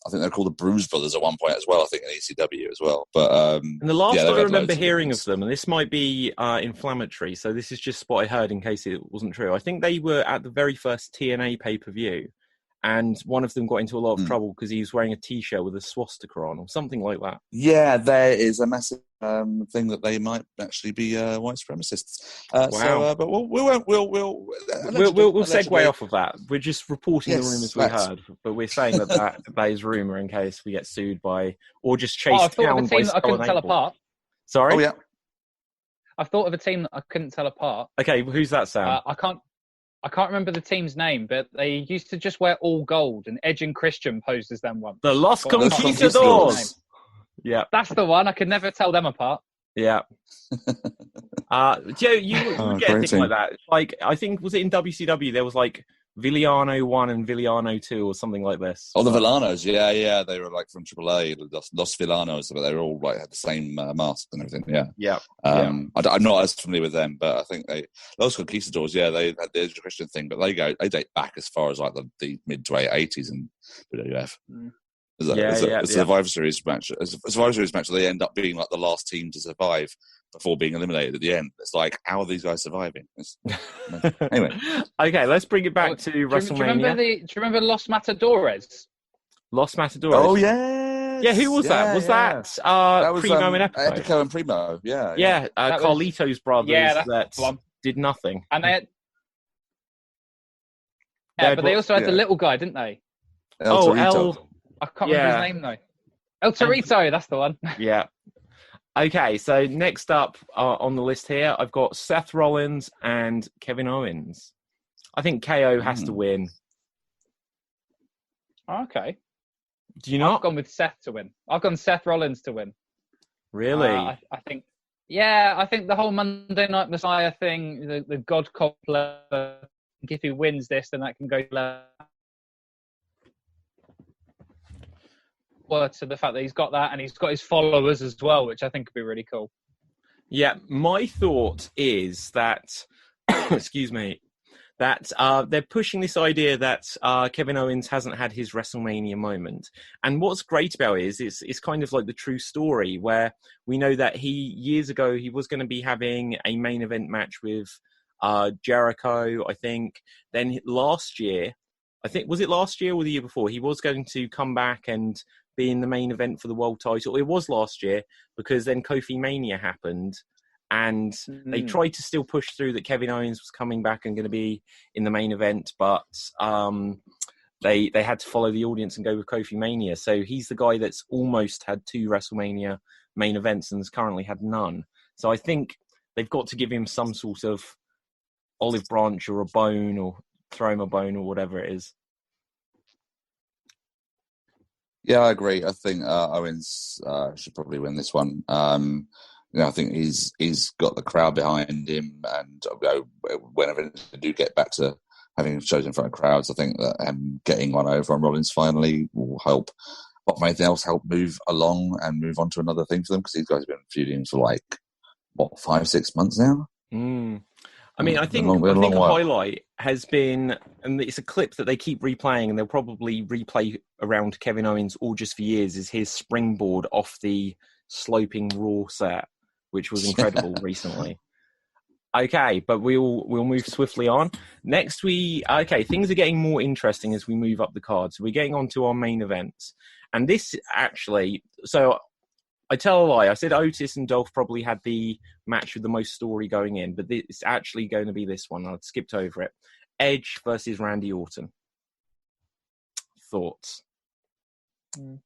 think they're called the Bruise Brothers at one point as well, I think, in ECW as well. But and the last I remember hearing of them, and this might be inflammatory, so this is just what I heard in case it wasn't true. I think they were at the very first TNA pay-per-view, and one of them got into a lot of trouble because he was wearing a T-shirt with a swastika on or something like that. Yeah, there is a massive thing that they might actually be white supremacists. Wow! So, but we'll segue off of that. We're just reporting the rumours we heard, but we're saying that is rumour in case we get sued by or just chased down by. I thought of a team that I couldn't tell apart. Sorry. Oh yeah. I thought of a team that I couldn't tell apart. Okay, who's that, Sam? I can't remember the team's name, but they used to just wear all gold, and Edge and Christian posed as them once. The Los Conquistadors. Yeah, that's the one. I could never tell them apart. Yeah. Joe, you get a thing like that. Like, I think, was it in WCW? There was like Villano 1 and Villano 2 or something like this. Oh, the Villanos. Yeah. They were like from AAA, Los Villanos, but they were all like had the same mask and everything. Yeah. Yeah. I'm not as familiar with them, but I think Los Conquistadors, they had the Edge Christian thing, but they date back as far as like the mid to late 80s in WWF. A Survivor Series match. A Survivor Series match, they end up being like the last team to survive before being eliminated at the end. It's like, how are these guys surviving? Anyway. Okay, let's bring it back to WrestleMania. Do you remember Los Matadores? Los Matadores? Oh, yeah. Yeah, who was that? Was that Primo and Epico? Epico and Primo, yeah. Yeah, Carlito's brothers that did nothing. And they had... Yeah, but they also had the little guy, didn't they? I can't remember his name, though. El Torito, that's the one. Yeah. Okay, so next up on the list here, I've got Seth Rollins and Kevin Owens. I think KO has to win. Okay. Do you not? I've gone with Seth to win. I've gone Seth Rollins to win. Really? I think... Yeah, I think the whole Monday Night Messiah thing, the God Cobbler, if he wins this, then that can go to the fact that he's got that and he's got his followers as well, which I think would be really cool. Yeah, my thought is that, excuse me, that they're pushing this idea that Kevin Owens hasn't had his WrestleMania moment. And what's great about it is it's kind of like the true story where we know that years ago, he was going to be having a main event match with Jericho, I think. Then last year, was it last year or the year before? He was going to come back and be in the main event for the world title. It was last year because then Kofi Mania happened and they tried to still push through that Kevin Owens was coming back and going to be in the main event, but they had to follow the audience and go with Kofi Mania. So he's the guy that's almost had 2 WrestleMania main events and has currently had none. So I think they've got to give him some sort of olive branch or a bone or throw him a bone or whatever it is. Yeah, I agree. I think Owens should probably win this one. I think he's got the crowd behind him, and whenever they do get back to having shows in front of crowds, I think that getting one over on Rollins finally will help. What may anything else help move along and move on to another thing for them, because these guys have been feuding for 5-6 months now. I mean, I think a highlight has been, and it's a clip that they keep replaying, and they'll probably replay around Kevin Owens all just for years, is his springboard off the sloping Raw set, which was incredible recently. Okay, but we'll move swiftly on. Next, things are getting more interesting as we move up the card. So we're getting on to our main events. And this actually, so I tell a lie. I said Otis and Dolph probably had the match with the most story going in, but it's actually going to be this one. I skipped over it. Edge versus Randy Orton. Thoughts?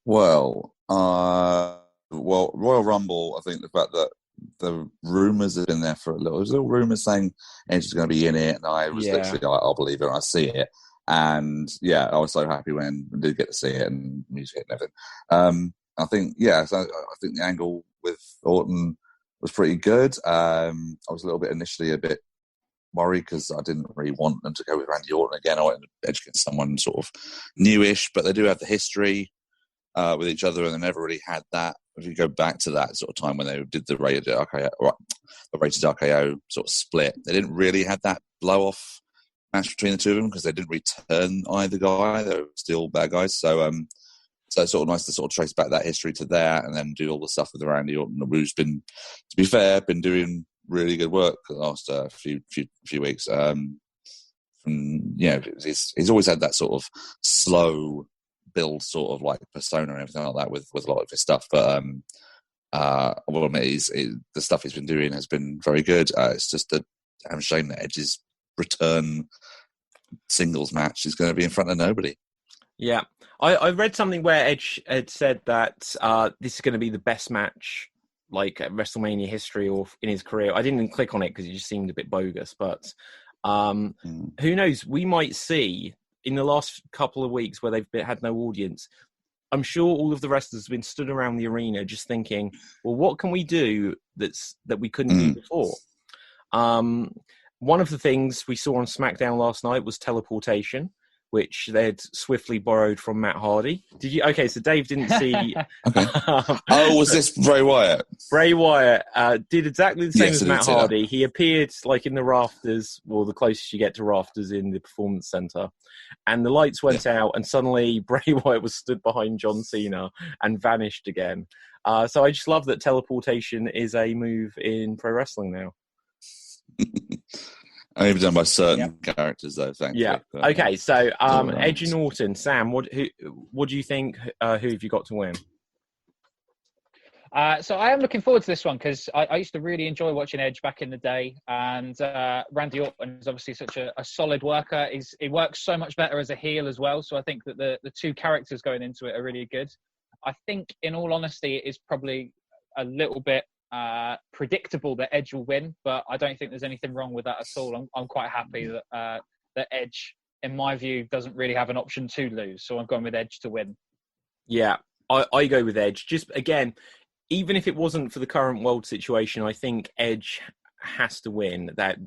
Well, Royal Rumble, I think the fact that the rumours have been there for a little. There's little rumours saying Edge is going to be in it, and I was literally like, I'll believe it when I see it. And yeah, I was so happy when I did get to see it and music and everything. I think, so I think the angle with Orton was pretty good. I was initially a bit worried because I didn't really want them to go with Randy Orton again. I wanted Edge against someone sort of newish, but they do have the history with each other, and they never really had that. If you go back to that sort of time when they did the rated RKO sort of split, they didn't really have that blow-off match between the two of them because they didn't return either guy. They were still bad guys. So it's sort of nice to sort of trace back that history to that and then do all the stuff with Randy Orton, who's been, to be fair, been doing really good work the last few weeks. He's always had that sort of slow build sort of like persona and everything like that with a lot of his stuff, but the stuff he's been doing has been very good. It's just a damn shame that Edge's return singles match is going to be in front of nobody. Yeah, I read something where Edge had said that this is going to be the best match like at WrestleMania history or in his career. I didn't click on it because it just seemed a bit bogus, but who knows? We might see in the last couple of weeks where they've had no audience, I'm sure all of the wrestlers have been stood around the arena just thinking, well, what can we do that we couldn't do before? One of the things we saw on SmackDown last night was teleportation, which they'd swiftly borrowed from Matt Hardy. Did you? Okay, so Dave didn't see. Was this Bray Wyatt? Bray Wyatt did exactly the same as Matt Hardy. He appeared like in the rafters, or the closest you get to rafters in the Performance Center, and the lights went out, and suddenly Bray Wyatt was stood behind John Cena and vanished again. So I just love that teleportation is a move in pro wrestling now. Only done by certain characters, though. Thankfully. Yeah. Okay. So, Edge and Orton. Sam, what do you think? Who have you got to win? So I am looking forward to this one because I used to really enjoy watching Edge back in the day, and Randy Orton is obviously such a solid worker. He works so much better as a heel as well. So I think that the two characters going into it are really good. I think, in all honesty, it is probably a little bit predictable that Edge will win, but I don't think there's anything wrong with that at all. I'm quite happy that Edge, in my view, doesn't really have an option to lose. So I'm going with Edge to win. Yeah, I go with Edge. Just again, even if it wasn't for the current world situation, I think Edge has to win that.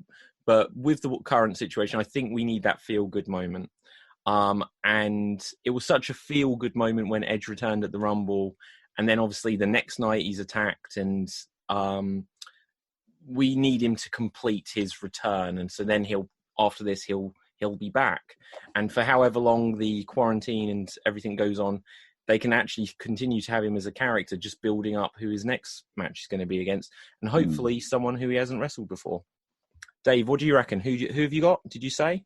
But with the current situation, I think we need that feel-good moment. And it was such a feel-good moment when Edge returned at the Rumble. And then obviously the next night he's attacked, and we need him to complete his return. And so then after this, he'll be back. And for however long the quarantine and everything goes on, they can actually continue to have him as a character, just building up who his next match is going to be against, and hopefully someone who he hasn't wrestled before. Dave, what do you reckon? Who have you got? Did you say?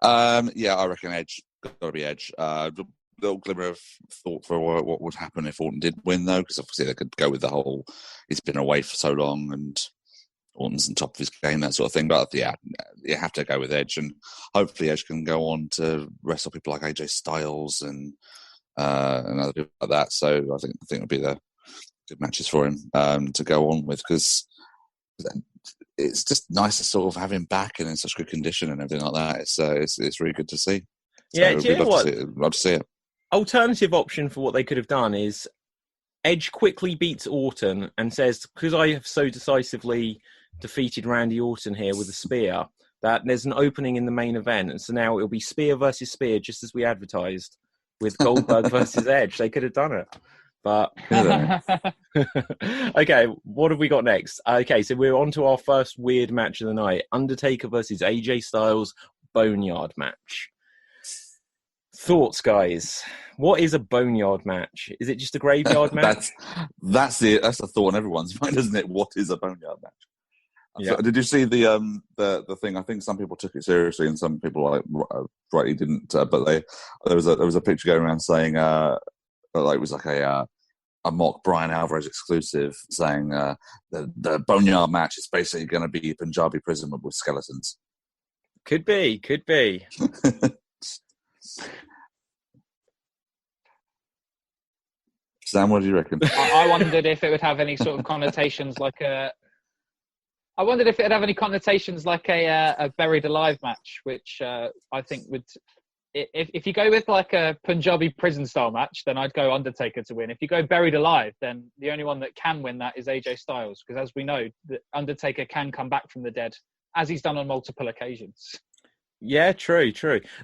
I reckon Edge. Got to be Edge. Little glimmer of thought for what would happen if Orton did win, though, because obviously they could go with the whole he's been away for so long and Orton's on top of his game, that sort of thing. But yeah, you have to go with Edge, and hopefully Edge can go on to wrestle people like AJ Styles and other people like that. So I think it'll be the good matches for him to go on with, because it's just nice to sort of have him back and in such good condition and everything like that. It's really good to see. Yeah, do you know what? Love to see it. Alternative option for what they could have done is Edge quickly beats Orton and says, because I have so decisively defeated Randy Orton here with a spear, that there's an opening in the main event. And so now it'll be spear versus spear, just as we advertised, with Goldberg versus Edge. They could have done it. But okay, what have we got next? Okay, so we're on to our first weird match of the night. Undertaker versus AJ Styles Boneyard match. Thoughts, guys? What is a boneyard match? Is it just a graveyard match? That's the thought on everyone's mind, isn't it? What is a boneyard match? Yeah. So, did you see the thing? I think some people took it seriously and some people rightly didn't. But there was a picture going around saying it was like a mock Brian Alvarez exclusive, saying the boneyard match is basically going to be Punjabi prison with skeletons. Could be. Sam, what do you reckon? I wondered if it would have any sort of connotations like a. I wondered if it would have any connotations like a buried alive match, which I think would. If you go with like a Punjabi prison style match, then I'd go Undertaker to win. If you go buried alive, then the only one that can win that is AJ Styles, because as we know, the Undertaker can come back from the dead, as he's done on multiple occasions. Yeah, true.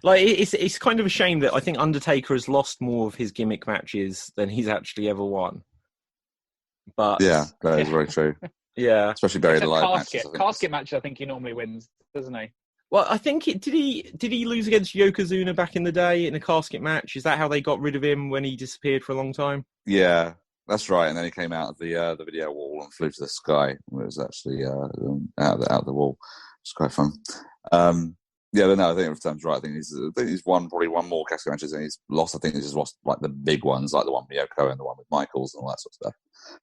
Like it's kind of a shame that I think Undertaker has lost more of his gimmick matches than he's actually ever won. But yeah, that is very true. Yeah, especially buried alive casket matches. I think he normally wins, doesn't he? Well, I think did he lose against Yokozuna back in the day in a casket match? Is that how they got rid of him when he disappeared for a long time? Yeah, that's right. And then he came out of the video wall and flew to the sky. It was actually out of the wall. It's quite fun. Yeah, but no, I think Sam's right. I think he's won probably one more casket matches and he's lost. I think he's just lost like the big ones, like the one with Yoko and the one with Michaels and all that sort of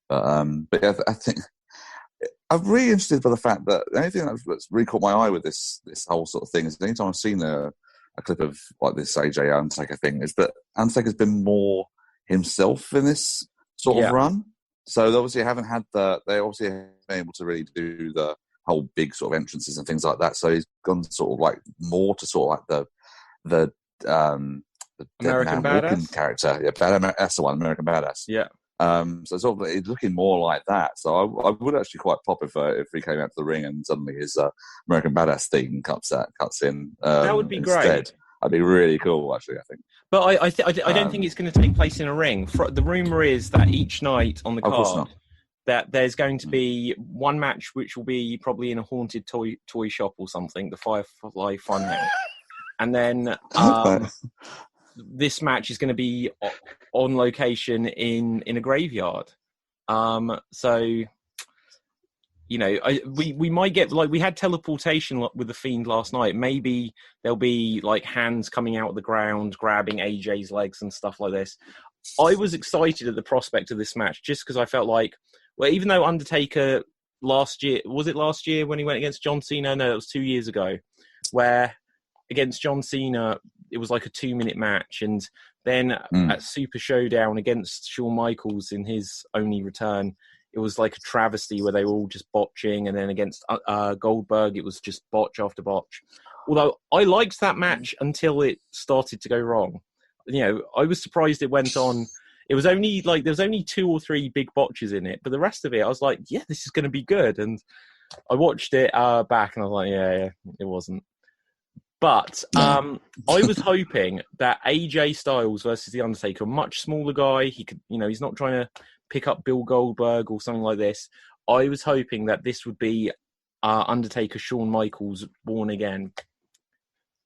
stuff. But yeah, I think. I'm really interested by the fact that the only thing that's really caught my eye with this whole sort of thing is anytime I've seen a clip of like this AJ Undertaker thing is that Undertaker's been more himself in this sort of run. So they obviously haven't been able to really do the whole big sort of entrances and things like that. So he's gone sort of like more to sort of like the American Badass character. Yeah, that's the one, American Badass. Yeah. So sort of it's looking more like that. So I would actually quite pop if he came out to the ring and suddenly his American Badass theme cuts in. That would be instead. great. That'd be really cool, actually. I think. But I don't think it's going to take place in a ring. The rumor is that each night on the card that there's going to be one match which will be probably in a haunted toy shop or something, the Firefly Funhouse, and then. This match is going to be on location in a graveyard. So, you know, we might get, like, we had teleportation with the Fiend last night. Maybe there'll be, like, hands coming out of the ground, grabbing AJ's legs and stuff like this. I was excited at the prospect of this match just because I felt like, well, even though Undertaker last year when he went against John Cena? No, it was 2 years ago, where against John Cena, it was like a 2-minute match. And then at Super Showdown against Shawn Michaels in his only return, it was like a travesty where they were all just botching. And then against Goldberg, it was just botch after botch. Although I liked that match until it started to go wrong. You know, I was surprised it went on. It was only like, there was only 2 or 3 big botches in it. But the rest of it, I was like, yeah, this is going to be good. And I watched it back and I was like, yeah, it wasn't. But I was hoping that AJ Styles versus The Undertaker, a much smaller guy, he could, you know, he's not trying to pick up Bill Goldberg or something like this. I was hoping that this would be Undertaker, Shawn Michaels, born again.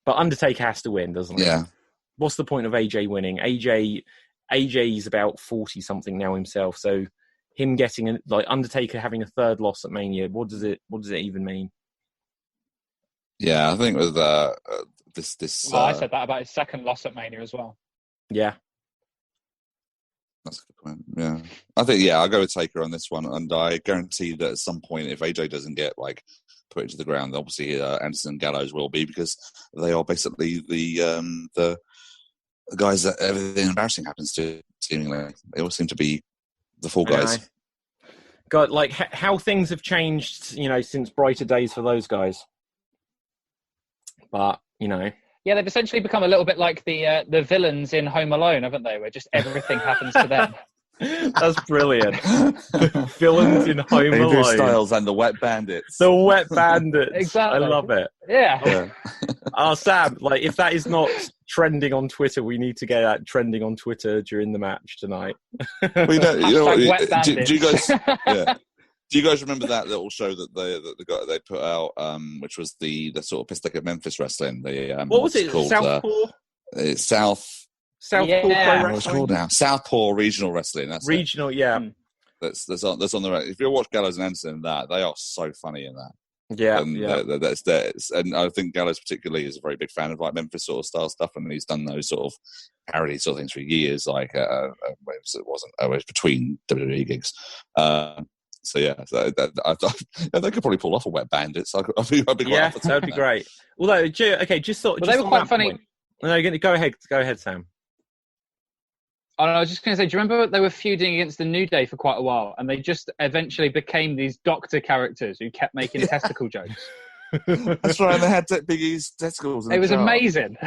But Undertaker has to win, doesn't he? Yeah. What's the point of AJ winning? AJ's about 40 something now himself, so him getting Undertaker having a third loss at Mania, what does it even mean? Yeah, I think with this. Well, I said that about his second loss at Mania as well. Yeah, that's a good point. Yeah, I think I'll go with Taker on this one, and I guarantee that at some point, if AJ doesn't get put into the ground, obviously Anderson and Gallows will be, because they are basically the guys that everything embarrassing happens to. Seemingly, they all seem to be the four guys. God, like how things have changed, you know, since brighter days for those guys. But, you know. Yeah, they've essentially become a little bit like the villains in Home Alone, haven't they? Where just everything happens to them. That's brilliant. The villains in Home Alone. Styles and the Wet Bandits. The Wet Bandits. Exactly. I love it. Yeah. Sam, if that is not trending on Twitter, we need to get that trending on Twitter during the match tonight. Well, you know what, do you guys... Yeah. Do you guys remember that little show that they put out, which was the sort of piss take at Memphis wrestling? What was it? Southpaw? It's Southpaw Pro Wrestling. What's it called now? Southpaw Regional Wrestling. That's regional, it. Yeah. That's on the. If you watch Gallows and Anderson, they are so funny in that. Yeah, and I think Gallows particularly is a very big fan of Memphis sort of style stuff, and he's done those sort of parody sort of things for years. It was between WWE gigs. So yeah, they could probably pull off a Wet Bandits. I'd be quite that'd be great. Although, okay, just thought. Well, they were quite funny. No, go ahead, Sam. Oh, I was just going to say, do you remember they were feuding against the New Day for quite a while, and they just eventually became these doctor characters who kept making testicle jokes? That's right, and they had Big E's testicles. It was amazing.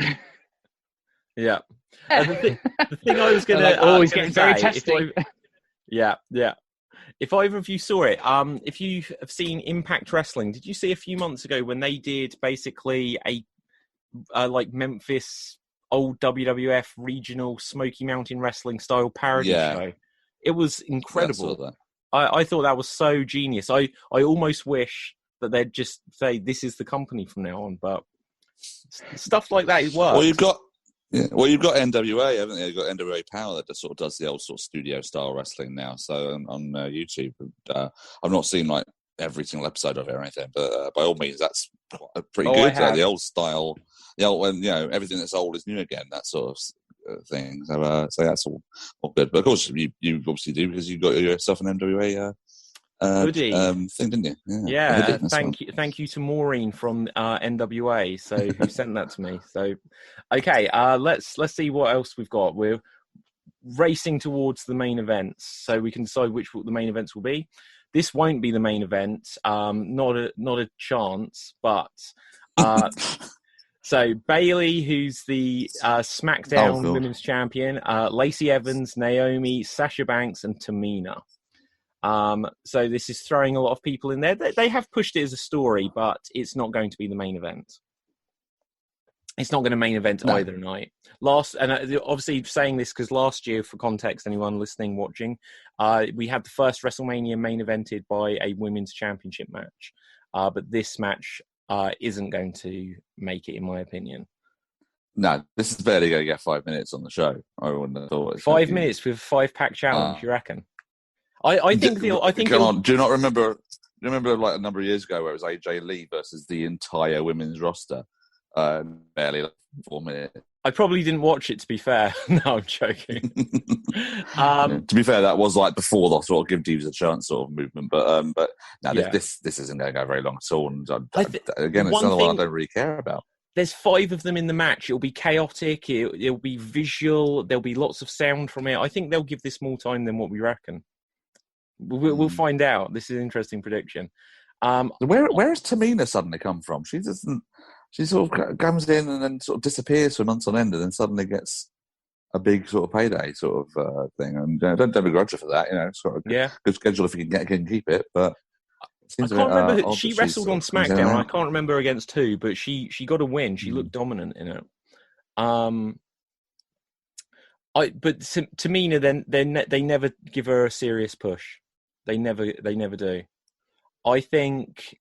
Yeah. The thing I was going to... always getting very testy. Yeah. If either of you saw it, if you have seen Impact Wrestling, did you see a few months ago when they did basically a like Memphis old WWF regional Smoky Mountain Wrestling style parody show? It was incredible. I thought that was so genius. I almost wish that they'd just say this is the company from now on, but stuff like that works. Well, you've got NWA, haven't you? You've got NWA Power that just sort of does the old sort of studio style wrestling now. So on YouTube, I've not seen like every single episode of it or anything, but by all means, that's pretty good. The old style, when everything that's old is new again, that sort of thing. So that's all good. But of course, you obviously do because you got yourself an NWA hoodie thing, didn't you? Yeah. Thank you to Maureen from NWA, who sent that to me. So, okay, let's see what else we've got. We're racing towards the main events, so we can decide which the main events will be. This won't be the main event, not a chance. But so Bayley, who's the SmackDown Women's Champion, Lacey Evans, Naomi, Sasha Banks, and Tamina. So this is throwing a lot of people in there. They have pushed it as a story, but it's not going to be the main event. It's not going to main event either night. Obviously saying this because last year, for context, anyone listening, watching, we had the first WrestleMania main evented by a women's championship match. But this match isn't going to make it, in my opinion. No, this is barely going to get 5 minutes on the show. I wouldn't have thought. 5 minutes with a 5-pack challenge, you reckon? I think. Do you not remember? Remember, like a number of years ago, where it was AJ Lee versus the entire women's roster, barely like 4 minutes. I probably didn't watch it, to be fair. No, I'm joking. To be fair, that was like before the sort of give divas a chance sort of movement. But no, this isn't going to go very long at all. And again, it's another one I don't really care about. There's 5 of them in the match. It'll be chaotic. It'll be visual. There'll be lots of sound from it. I think they'll give this more time than what we reckon. We'll find out. This is an interesting prediction. Where has Tamina suddenly come from? She doesn't. She sort of comes in and then sort of disappears for months on end, and then suddenly gets a big sort of payday sort of thing. And don't begrudge her for that. It's got a good schedule if you can keep it. But I can't remember. She wrestled on SmackDown. I can't remember against who, but she got a win. She looked dominant in it. But Tamina, then they never give her a serious push. They never do. I think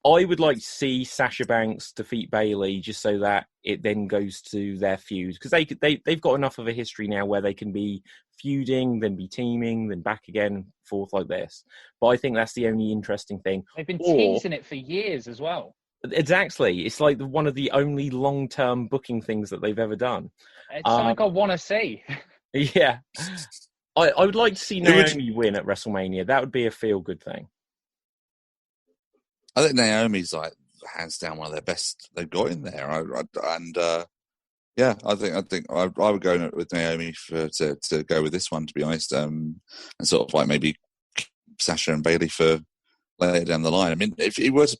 I would like to see Sasha Banks defeat Bayley just so that it then goes to their feud, because they've got enough of a history now where they can be feuding, then be teaming, then back again, forth like this. But I think that's the only interesting thing. They've been teasing it for years as well. Exactly. It's like one of the only long-term booking things that they've ever done. It's something I want to see. Yeah. I would like to see Naomi win at WrestleMania. That would be a feel-good thing. I think Naomi's like hands down one of their best they've got in there. I think I would go with Naomi to go with this one, to be honest, and sort of like maybe Sasha and Bayley for later down the line. I mean, if you were to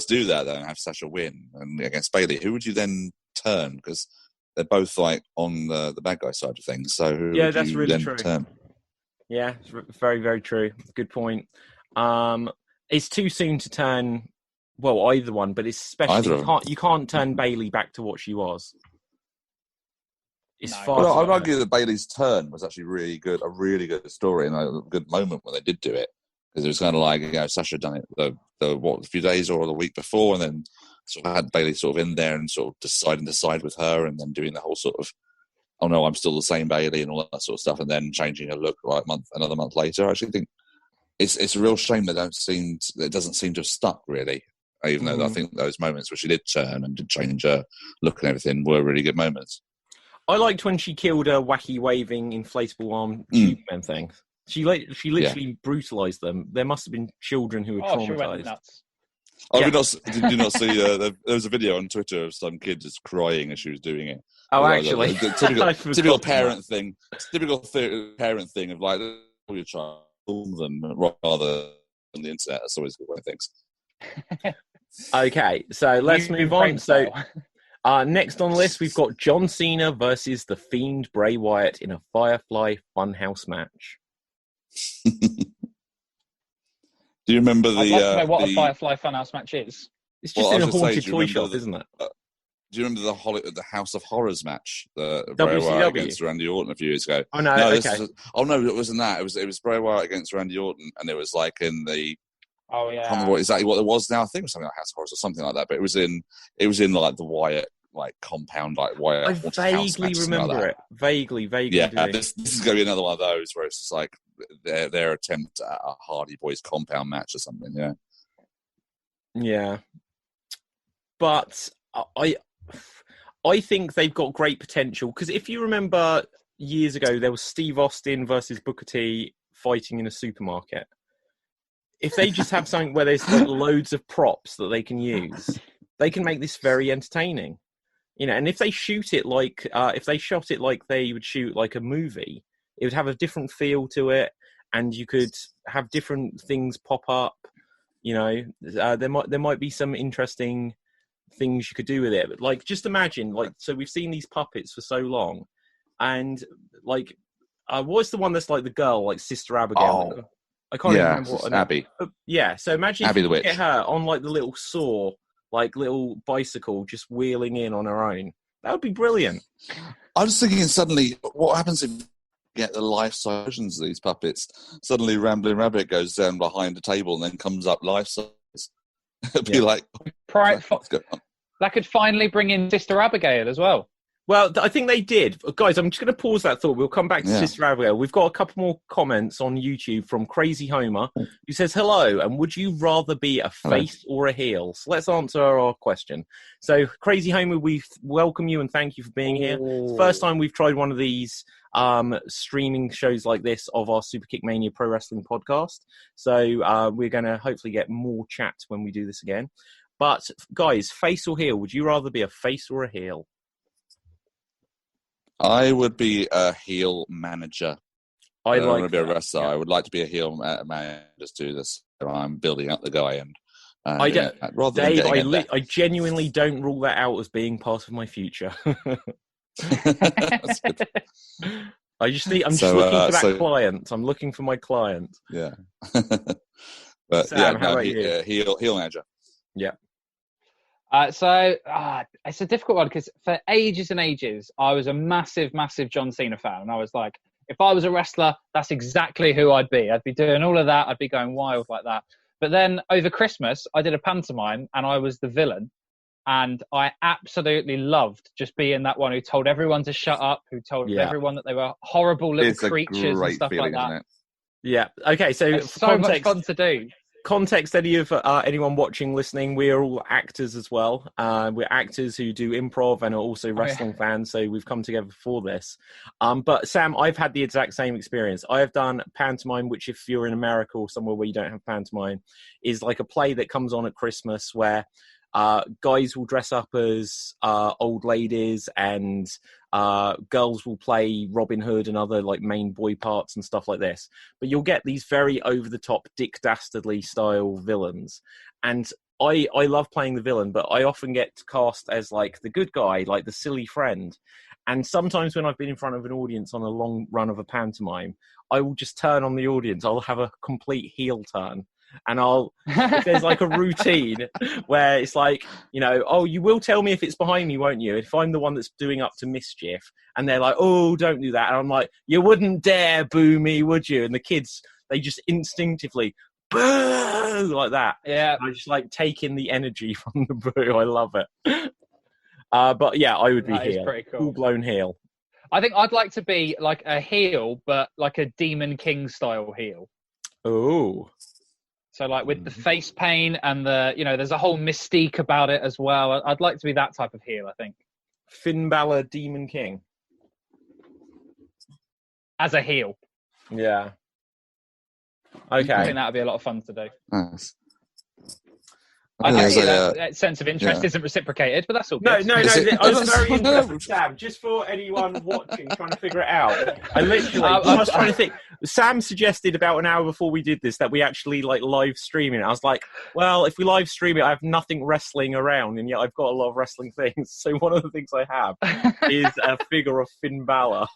do that though and have Sasha win and against Bayley, who would you then turn? Because they're both like on the bad guy side of things. So who would that's you really then true. Turn? Yeah, it's very, very true. Good point. It's too soon to turn, either one, but especially you can't turn Bayley back to what she was. I'd argue that Bayley's turn was actually a really good story and a good moment when they did do it, because it was kind of like Sasha done it a few days or the week before, and then sort of had Bayley sort of in there and sort of deciding to side with her, and then doing the whole sort of, oh no, I'm still the same Bayley and all that sort of stuff, and then changing her look like another month later. I actually think it's a real shame that it doesn't seem to have stuck really. Even though I think those moments where she did turn and did change her look and everything were really good moments. I liked when she killed a wacky waving inflatable arm tube man thing. She literally brutalised them. There must have been children who were traumatised. She went nuts. Did you not see? There was a video on Twitter of some kid just crying as she was doing it. Oh, actually, the typical parent thing. Typical parent thing of like, your child them rather than the internet. That's always a good way of things. Okay, so let's move on. So, next on the list, we've got John Cena versus The Fiend Bray Wyatt in a Firefly Funhouse match. Do you remember the? I'd like to know what a Firefly Funhouse match is. It's just in a haunted toy shop, isn't it? Do you remember the House of Horrors match that Bray WCW? Wyatt against Randy Orton a few years ago? Oh no, okay. No, it wasn't that. It was Bray Wyatt against Randy Orton, and it was like in the. Oh yeah. I can't remember exactly what it was now. I think it was something like House of Horrors or something like that. But it was in like the Wyatt compound, like Wyatt. I vaguely remember it. Vaguely. Yeah, this is going to be another one of those where it's just like their attempt at a Hardy Boys compound match or something. Yeah. Yeah. But I think they've got great potential because if you remember years ago, there was Steve Austin versus Booker T fighting in a supermarket. If they just have something where there's like loads of props that they can use, they can make this very entertaining. And if they shoot it like if they shot it like they would shoot like a movie, it would have a different feel to it, and you could have different things pop up. There might be some interesting things you could do with it. But like, just imagine, like, so we've seen these puppets for so long, and like, what's the one that's like the girl, like Sister Abigail? Oh. I can't even remember what Abby. Yeah, so imagine Abby if you the Witch. get her on like the little saw, like little bicycle, just wheeling in on her own. That would be brilliant. I was thinking suddenly, what happens if you get the life-size versions of these puppets? Suddenly Rambling Rabbit goes down behind a table and then comes up life-size. It'd be like... That could finally bring in Sister Abigail as well. Well, I think they did. Guys, I'm just going to pause that thought. We'll come back to Sister Abigail. We've got a couple more comments on YouTube from Crazy Homer, who says, hello, and would you rather be a face or a heel? So let's answer our question. So, Crazy Homer, we welcome you and thank you for being here. It's the first time we've tried one of these streaming shows like this of our Super Kick Mania Pro Wrestling podcast. So, we're going to hopefully get more chat when we do this again. But, guys, face or heel? Would you rather be a face or a heel? I would be a heel manager. I don't want to be a wrestler. Yeah. I would like to be a heel manager. Just do this. I'm building up the guy, and I genuinely don't rule that out as being part of my future. That's good. I'm just looking for that client. I'm looking for my client. Yeah. But Sam, how about you? Heel manager. Yeah. It's a difficult one because for ages and ages, I was a massive, massive John Cena fan. And I was like, if I was a wrestler, that's exactly who I'd be. I'd be doing all of that. I'd be going wild like that. But then over Christmas, I did a pantomime and I was the villain. And I absolutely loved just being that one who told everyone to shut up, who told everyone that they were horrible little creatures and stuff like that. Yeah. Okay. So it's so much fun to do. Context, anyone watching, listening, we are all actors as well. We're actors who do improv and are also wrestling fans, so we've come together for this. But Sam, I've had the exact same experience. I have done pantomime, which if you're in America or somewhere where you don't have pantomime, is like a play that comes on at Christmas where guys will dress up as old ladies and girls will play Robin Hood and other like main boy parts and stuff like this. But you'll get these very over-the-top Dick Dastardly style villains. And I love playing the villain, but I often get cast as like the good guy, like the silly friend. And sometimes when I've been in front of an audience on a long run of a pantomime, I will just turn on the audience. I'll have a complete heel turn. And if there's like a routine where it's like, oh, you will tell me if it's behind me, won't you? If I'm the one that's doing up to mischief and they're like, oh, don't do that. And I'm like, you wouldn't dare boo me, would you? And the kids, they just instinctively boo like that. Yeah. And I just like take in the energy from the boo. I love it. But yeah, I would be heel. Pretty cool. Full-blown heel. I think I'd like to be like a heel, but like a Demon King style heel. Oh. So like with the face paint and there's a whole mystique about it as well. I'd like to be that type of heel, I think. Finn Balor, Demon King. As a heel. Yeah. Okay. I think that would be a lot of fun to do. Nice. I see that sense of interest isn't reciprocated, but that's all good. No. I was very interested, Sam. Just for anyone watching, trying to figure it out. I was trying to think. Sam suggested about an hour before we did this that we actually live stream it. I was like, well, if we live stream it, I have nothing wrestling around, and yet I've got a lot of wrestling things. So one of the things I have is a figure of Finn Balor,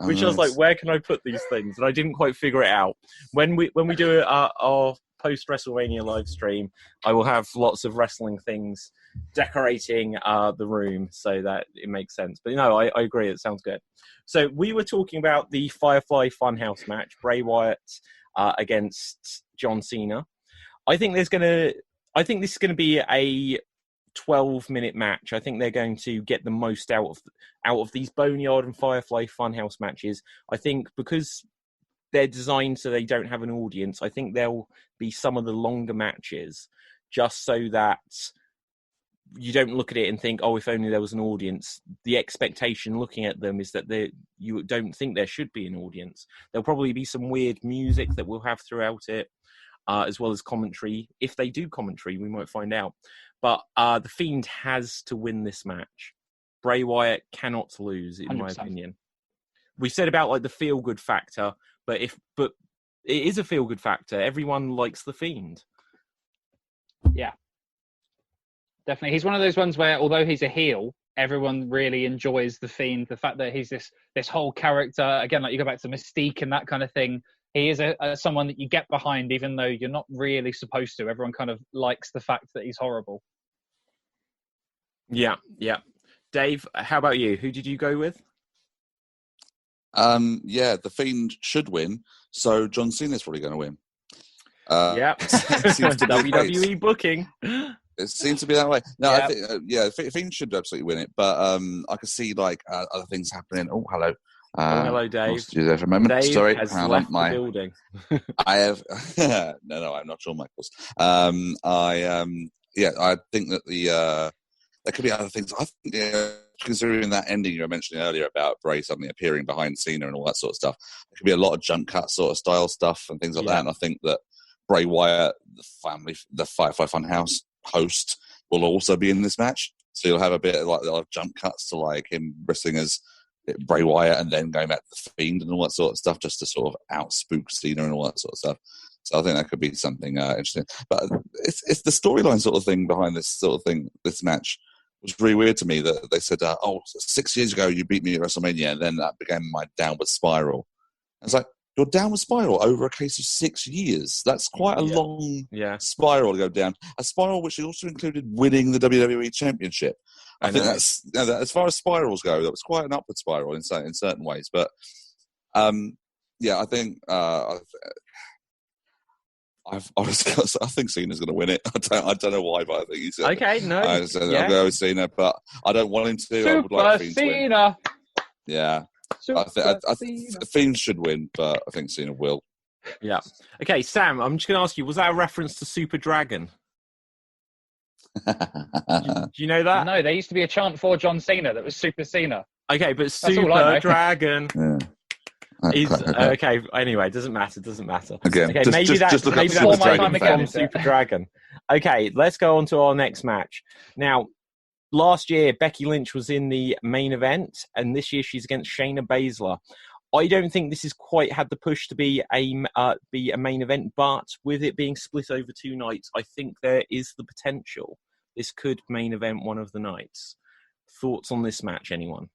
which I was like, where can I put these things? And I didn't quite figure it out. When we do our post WrestleMania live stream, I will have lots of wrestling things decorating the room so that it makes sense. But no, I agree. It sounds good. So we were talking about the Firefly Funhouse match, Bray Wyatt against John Cena. I think this is going to be a 12-minute match. I think they're going to get the most out of these Boneyard and Firefly Funhouse matches. I think because they're designed so they don't have an audience, I think there'll be some of the longer matches just so that you don't look at it and think, oh, if only there was an audience. The expectation looking at them is that you don't think there should be an audience. There'll probably be some weird music that we'll have throughout it, as well as commentary. If they do commentary, we might find out. But The Fiend has to win this match. Bray Wyatt cannot lose, in 100%. My opinion. We said about the feel-good factor, but it is a feel-good factor. Everyone likes The Fiend. Yeah. Definitely. He's one of those ones where, although he's a heel, everyone really enjoys The Fiend. The fact that he's this whole character, again, you go back to Mystique and that kind of thing, he is someone that you get behind, even though you're not really supposed to. Everyone kind of likes the fact that he's horrible. Yeah. Dave, how about you? Who did you go with? The Fiend should win, so John Cena's probably going to win. WWE booking. It seems to be that way. No, I think Fiend should absolutely win it, but I can see other things happening. Oh, hello. Hello, Dave. Lost you there for a moment. Dave Sorry, has left the building. I have. No, I'm not Shawn Michaels. I think that there could be other things. I think, considering that ending you were mentioning earlier about Bray suddenly appearing behind Cena and all that sort of stuff, there could be a lot of jump cut sort of style stuff and things like that. And I think that Bray Wyatt, the Firefly Funhouse host, will also be in this match. So you'll have a bit of jump cuts to him wrestling as Bray Wyatt and then going back to the Fiend and all that sort of stuff, just to sort of outspook Cena and all that sort of stuff. So I think that could be something interesting. But it's the storyline sort of thing behind this sort of thing. This match was really weird to me that they said, 6 years ago you beat me at WrestleMania, and then that began my downward spiral. I was like, your downward spiral over a case of 6 years. That's quite a long spiral to go down. A spiral which also included winning the WWE Championship. I think that's, as far as spirals go, that was quite an upward spiral in certain ways. But I think I think Cena's going to win it. I don't know why, but I think he's okay. No, I'll go with Cena, but I don't want him to. I would like Fiend to win. Yeah. I think Fiend should win, but I think Cena will. Yeah. Okay, Sam, I'm just going to ask you, was that a reference to Super Dragon? Do you know that? No, there used to be a chant for John Cena that was Super Cena. Okay, but Super Dragon is... okay, anyway, doesn't matter. Again, okay, maybe that's from Super Dragon. Okay, let's go on to our next match. Now, last year, Becky Lynch was in the main event, and this year she's against Shayna Baszler. I don't think this has quite had the push to be a main event, but with it being split over 2 nights, I think there is the potential. This could main event one of the nights. Thoughts on this match, anyone?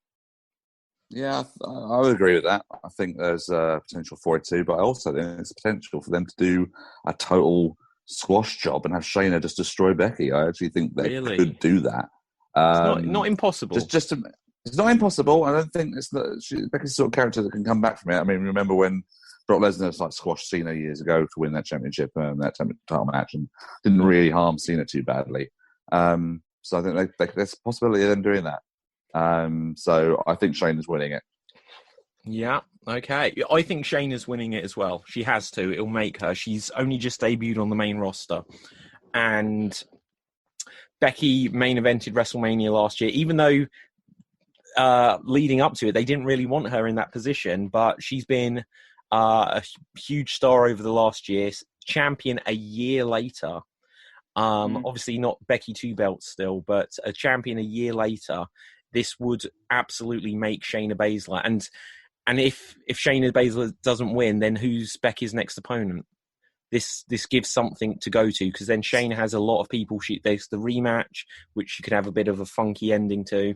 Yeah, I would agree with that. I think there's potential for it too, but I also think there's potential for them to do a total squash job and have Shayna just destroy Becky. I actually think they could do that. It's not impossible. It's not impossible. I don't think Becky's the sort of character that can come back from it. I mean, remember when Brock Lesnar squashed Cena years ago to win that championship and that title match, and didn't really harm Cena too badly. So I think there's a possibility of them doing that. So I think Shayna's winning it. Yeah, okay. I think Shayna's winning it as well. She has to. It'll make her. She's only just debuted on the main roster. And Becky main evented WrestleMania last year, even though leading up to it, they didn't really want her in that position, but she's been a huge star over the last year, champion a year later. Obviously not Becky 2 belts still, but a champion a year later, this would absolutely make Shayna Baszler. And if Shayna Baszler doesn't win, then who's Becky's next opponent? This gives something to go to, because then Shayna has a lot of people. There's the rematch, which she could have a bit of a funky ending to.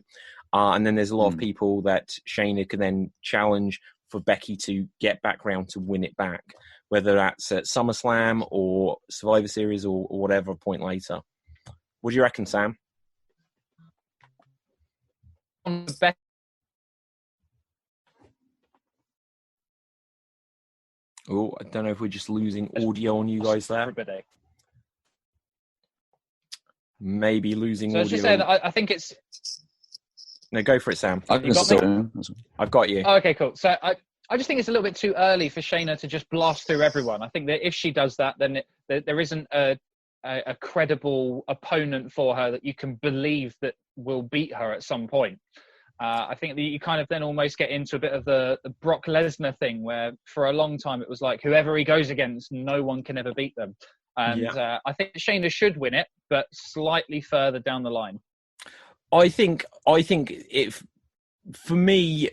And then there's a lot of people that Shayna can then challenge for Becky to get back round to win it back, whether that's at SummerSlam or Survivor Series or whatever point later. What do you reckon, Sam? Oh, I don't know if we're just losing audio on you guys there. Everybody. Maybe losing audio. So I was just saying, I think it's... No, go for it, Sam. I've got you. Oh, okay, cool. So I just think it's a little bit too early for Shayna to just blast through everyone. I think that if she does that, then there isn't a credible opponent for her that you can believe that will beat her at some point. I think that you kind of then almost get into a bit of the Brock Lesnar thing, where for a long time it was like whoever he goes against, no one can ever beat them. And I think Shayna should win it, but slightly further down the line. I think if, for me,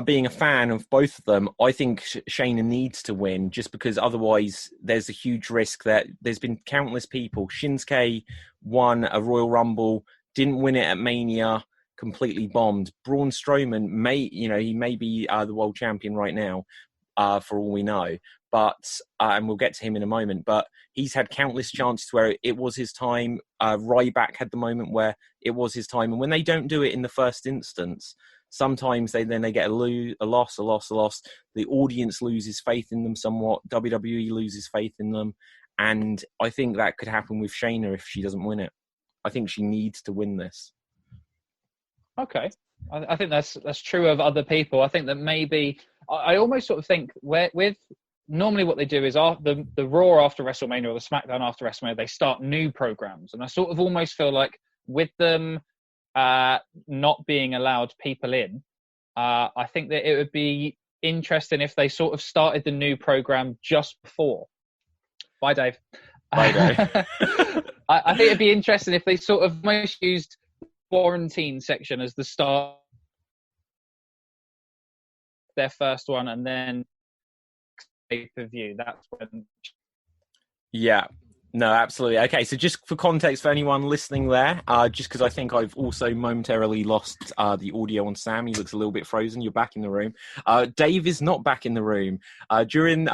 being a fan of both of them, I think Shayna needs to win, just because otherwise there's a huge risk that there's been countless people. Shinsuke won a Royal Rumble, didn't win it at Mania, completely bombed. Braun Strowman he may be the world champion right now, for all we know. But and we'll get to him in a moment. But he's had countless chances where it was his time. Ryback had the moment where it was his time, and when they don't do it in the first instance, sometimes they get a loss. The audience loses faith in them somewhat. WWE loses faith in them, and I think that could happen with Shayna if she doesn't win it. I think she needs to win this. Okay, I think that's true of other people. I think that maybe I almost sort of think with normally what they do is the Raw after WrestleMania or the SmackDown after WrestleMania, they start new programs, and I sort of almost feel like with them not being allowed people in, I think that it would be interesting if they sort of started the new program just before. Bye, Dave. Bye, Dave. I think it'd be interesting if they sort of almost used quarantine section as the start, their first one, and then pay-per-view. That's when. Yeah. No, absolutely. Okay, so just for context for anyone listening there, just because I think I've also momentarily lost the audio on Sam. He looks a little bit frozen. You're back in the room. Dave is not back in the room. During,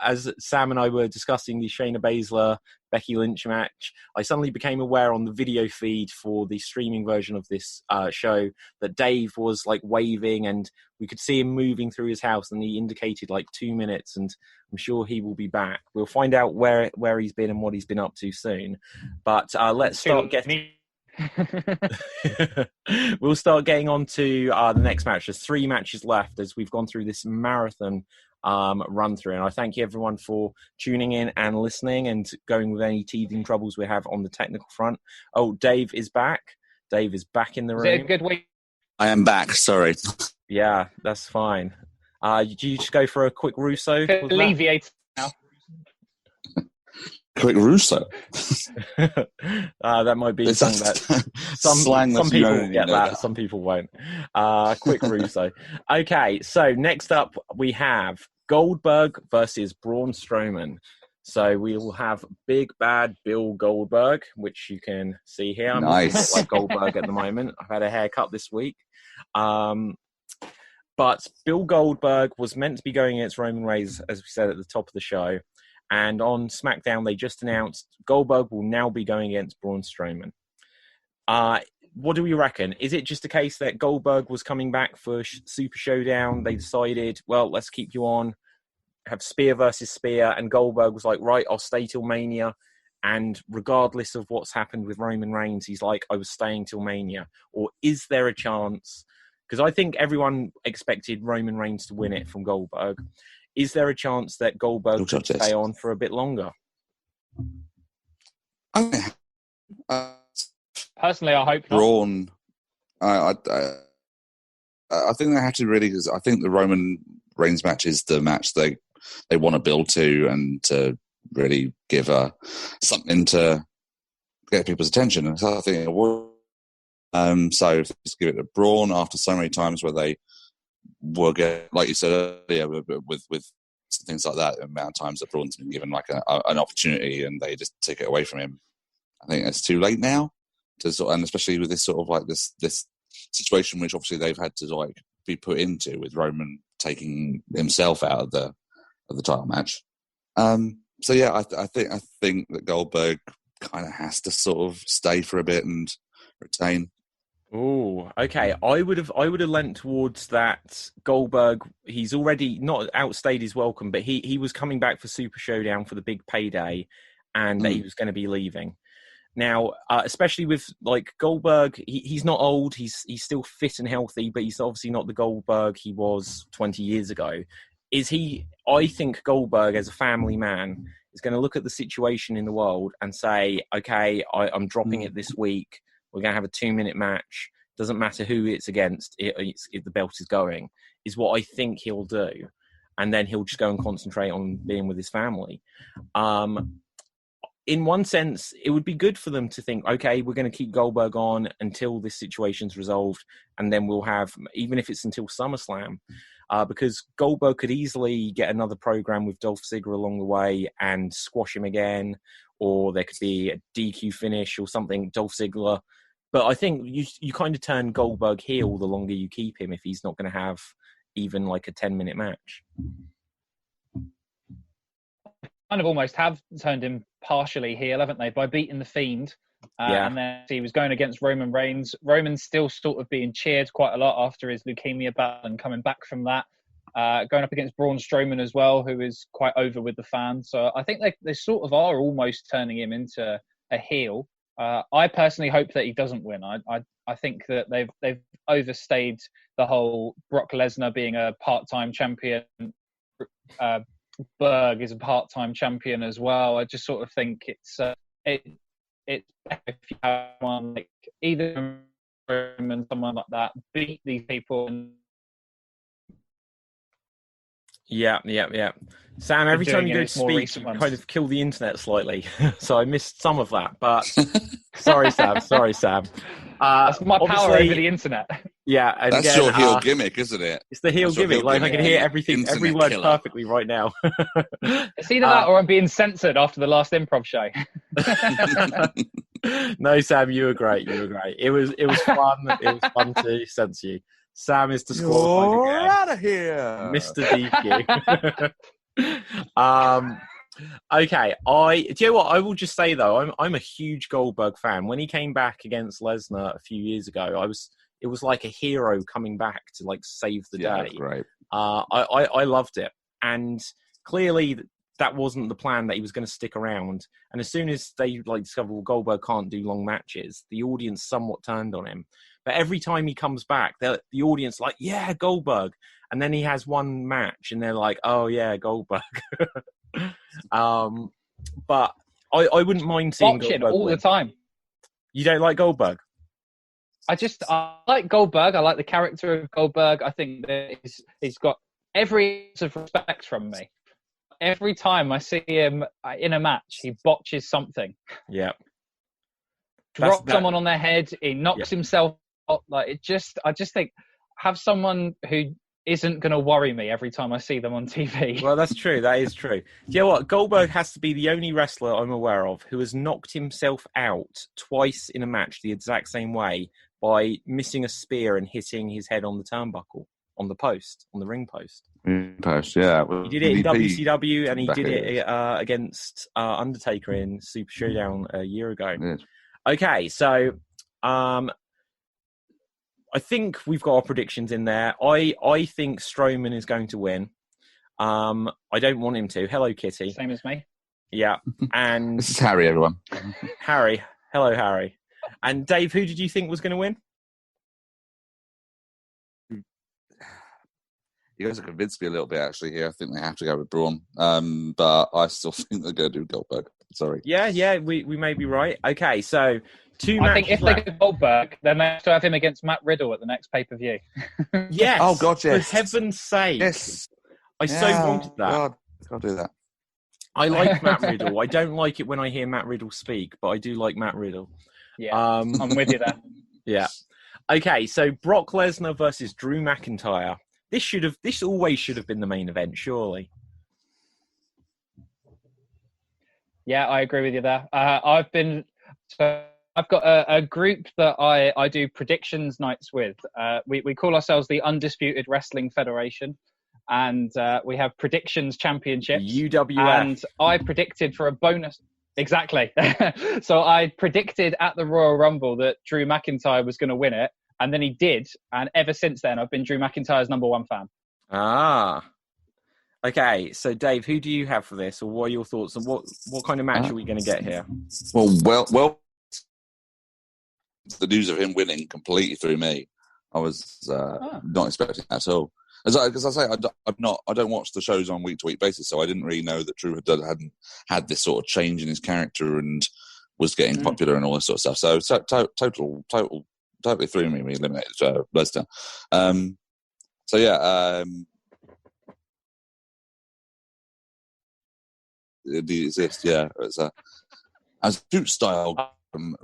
as Sam and I were discussing the Shayna Baszler Becky Lynch match, I suddenly became aware on the video feed for the streaming version of this show that Dave was like waving, and we could see him moving through his house, and he indicated like 2 minutes, and I'm sure he will be back. We'll find out where he's been and what he's been up to soon. But let's start getting... We'll start getting on to the next match. There's 3 matches left as we've gone through this marathon run through, and I thank you everyone for tuning in and listening and going with any teething troubles we have on the technical front. Oh, Dave is back. Dave is back in the room. Is it a good week? I am back. Sorry. Yeah, that's fine. Do you just go for a quick Russo? Alleviate now. Quick Russo. That might be something that some people will get that, some people won't. Quick Russo. Okay, so next up we have Goldberg versus Braun Strowman. So we will have Big Bad Bill Goldberg, which you can see here. I'm nice. Like Goldberg at the moment. I've had a haircut this week. But Bill Goldberg was meant to be going against Roman Reigns, as we said at the top of the show. And on SmackDown, they just announced Goldberg will now be going against Braun Strowman. What do we reckon? Is it just a case that Goldberg was coming back for Super Showdown? They decided, well, let's keep you on, have Spear versus Spear, and Goldberg was like, right, I'll stay till Mania. And regardless of what's happened with Roman Reigns, he's like, I was staying till Mania. Or is there a chance? Because I think everyone expected Roman Reigns to win it from Goldberg. Is there a chance that Goldberg could stay on for a bit longer? Personally, I hope not. Braun, I think they have to really, because I think the Roman Reigns match is the match they want to build to and to really give something to get people's attention. And so I think it would. So just give it to Braun after so many times where they will get, like you said earlier, with things like that, the amount of times that Braun's been given like an opportunity and they just take it away from him. I think it's too late now and especially with this sort of like this situation, which obviously they've had to like be put into with Roman taking himself out of the title match. So yeah, I think that Goldberg kind of has to sort of stay for a bit and retain. Oh, okay. I would have lent towards that. Goldberg, he's already not outstayed his welcome, but he was coming back for Super Showdown for the big payday, and he was going to be leaving. Now, especially with like Goldberg, he's not old. He's still fit and healthy, but he's obviously not the Goldberg he was 20 years ago. I think Goldberg, as a family man, is going to look at the situation in the world and say, okay, I'm dropping it this week. We're going to have a 2-minute match. Doesn't matter who it's against. If the belt is going, is what I think he'll do. And then he'll just go and concentrate on being with his family. In one sense, it would be good for them to think, okay, we're going to keep Goldberg on until this situation's resolved. And then we'll have, even if it's until SummerSlam, because Goldberg could easily get another program with Dolph Ziggler along the way and squash him again. Or there could be a DQ finish or something, Dolph Ziggler. But I think you kind of turn Goldberg heel the longer you keep him if he's not going to have even like a 10-minute match. Kind of almost have turned him partially heel, haven't they, by beating the Fiend. And then he was going against Roman Reigns. Roman's still sort of being cheered quite a lot after his leukemia battle and coming back from that. Going up against Braun Strowman as well, who is quite over with the fans. So I think they sort of are almost turning him into a heel. I personally hope that he doesn't win. I think that they've overstayed the whole Brock Lesnar being a part-time champion. Berg is a part-time champion as well. I just sort of think it's better if you have one like either and someone like that beat these people. Yeah. Sam, every time you go to speak, you kind of kill the internet slightly. So I missed some of that, but sorry, Sam. That's my power over the internet. Yeah. And that's your heel gimmick, isn't it? It's the heel gimmick. Like, I can hear every word perfectly right now. It's either that or I'm being censored after the last improv show. No, Sam, you were great. It was fun. It was fun to censor you. Sam is disqualified. You're out of here, Mr. DQ. Okay, do you know what? I will just say though, I'm a huge Goldberg fan. When he came back against Lesnar a few years ago, it was like a hero coming back to like save the day. That's great. I loved it, and clearly that wasn't the plan, that he was going to stick around. And as soon as they like discovered, well, Goldberg can't do long matches, the audience somewhat turned on him. But every time he comes back, the audience like, yeah, Goldberg. And then he has one match and they're like, oh, yeah, Goldberg. But I wouldn't mind seeing Goldberg all the time. You don't like Goldberg? I like Goldberg. I like the character of Goldberg. I think that he's got every ounce of respect from me. Every time I see him in a match, he botches something. Yeah. Drops someone on their head. He knocks himself out. Like I just think, have someone who isn't going to worry me every time I see them on TV. Well, that's true. That is true. You know what? Goldberg has to be the only wrestler I'm aware of who has knocked himself out twice in a match the exact same way by missing a spear and hitting his head on the turnbuckle, on the post, on the ring post. Post, yeah. He did it in WCW and he did it against Undertaker in Super Showdown a year ago. Yes. Okay, so I think we've got our predictions in there. I think Strowman is going to win. I don't want him to. Hello, Kitty. Same as me. Yeah. And this is Harry, everyone. Harry. Hello, Harry. And Dave, who did you think was going to win? You guys have convinced me a little bit, actually, here. I think they have to go with Braun. But I still think they're going to do Goldberg. Sorry. Yeah, we may be right. Okay, so I think if they go Goldberg, then they have to have him against Matt Riddle at the next pay-per-view. Yes. Oh, God, yes. For heaven's sake. Yes. I so wanted that. God, I'll do that. I like Matt Riddle. I don't like it when I hear Matt Riddle speak, but I do like Matt Riddle. Yeah, I'm with you there. Yeah. Okay, so Brock Lesnar versus Drew McIntyre. This always should have been the main event, surely. Yeah, I agree with you there. I've got a group that I do predictions nights with. We call ourselves the Undisputed Wrestling Federation, and we have predictions championships. UWF. And I predicted for a bonus. Exactly. So I predicted at the Royal Rumble that Drew McIntyre was going to win it, and then he did. And ever since then, I've been Drew McIntyre's #1 fan. Ah. Okay, so Dave, who do you have for this, or what are your thoughts, and what kind of match are we going to get here? Well, the news of him winning completely threw me. I was not expecting that at all. Because I say I don't watch the shows on week-to-week basis, so I didn't really know that Drew hadn't had this sort of change in his character and was getting popular and all this sort of stuff. So totally threw me when he eliminated Lesnar. So yeah. It exists, yeah. It's a shoot style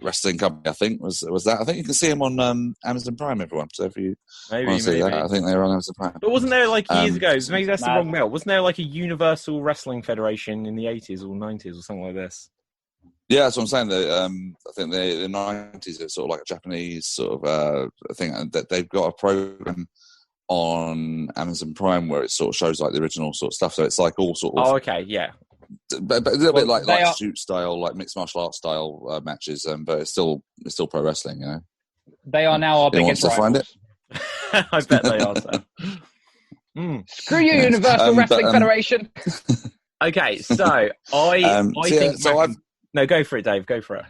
wrestling company, I think was that. I think you can see him on Amazon Prime, everyone. So if you want to see that, I think they're on Amazon Prime. But wasn't there like years ago? Maybe that's the wrong belt. Wasn't there like a Universal Wrestling Federation in the 80s or 90s or something like this? Yeah, that's what I'm saying. I think the 90s is sort of like a Japanese sort of thing, and that they've got a program on Amazon Prime where it sort of shows like the original sort of stuff. So it's like all sort of. Oh, okay, yeah. But a little bit like shoot style, like mixed martial arts style matches, but it's still pro wrestling, you know. They are now our biggest rivals. Find it? I bet they are. So. Screw you, Universal Wrestling Federation. Okay, so I think. No, go for it, Dave. Go for it.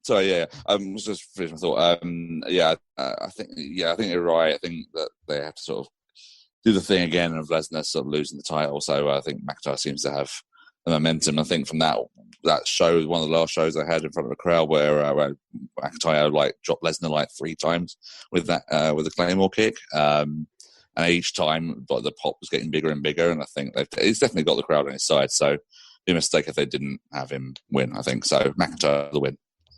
Sorry, yeah. Just finish my thought. I think you're right. I think that they have to sort of do the thing again of Lesnar sort of losing the title. So I think McIntyre seems to have the momentum. I think from that show, one of the last shows I had in front of a crowd where McIntyre like dropped Lesnar like 3 times with the Claymore kick, and each time like, the pop was getting bigger and bigger. And I think he's definitely got the crowd on his side. So it'd be a mistake if they didn't have him win. I think so. McIntyre the win.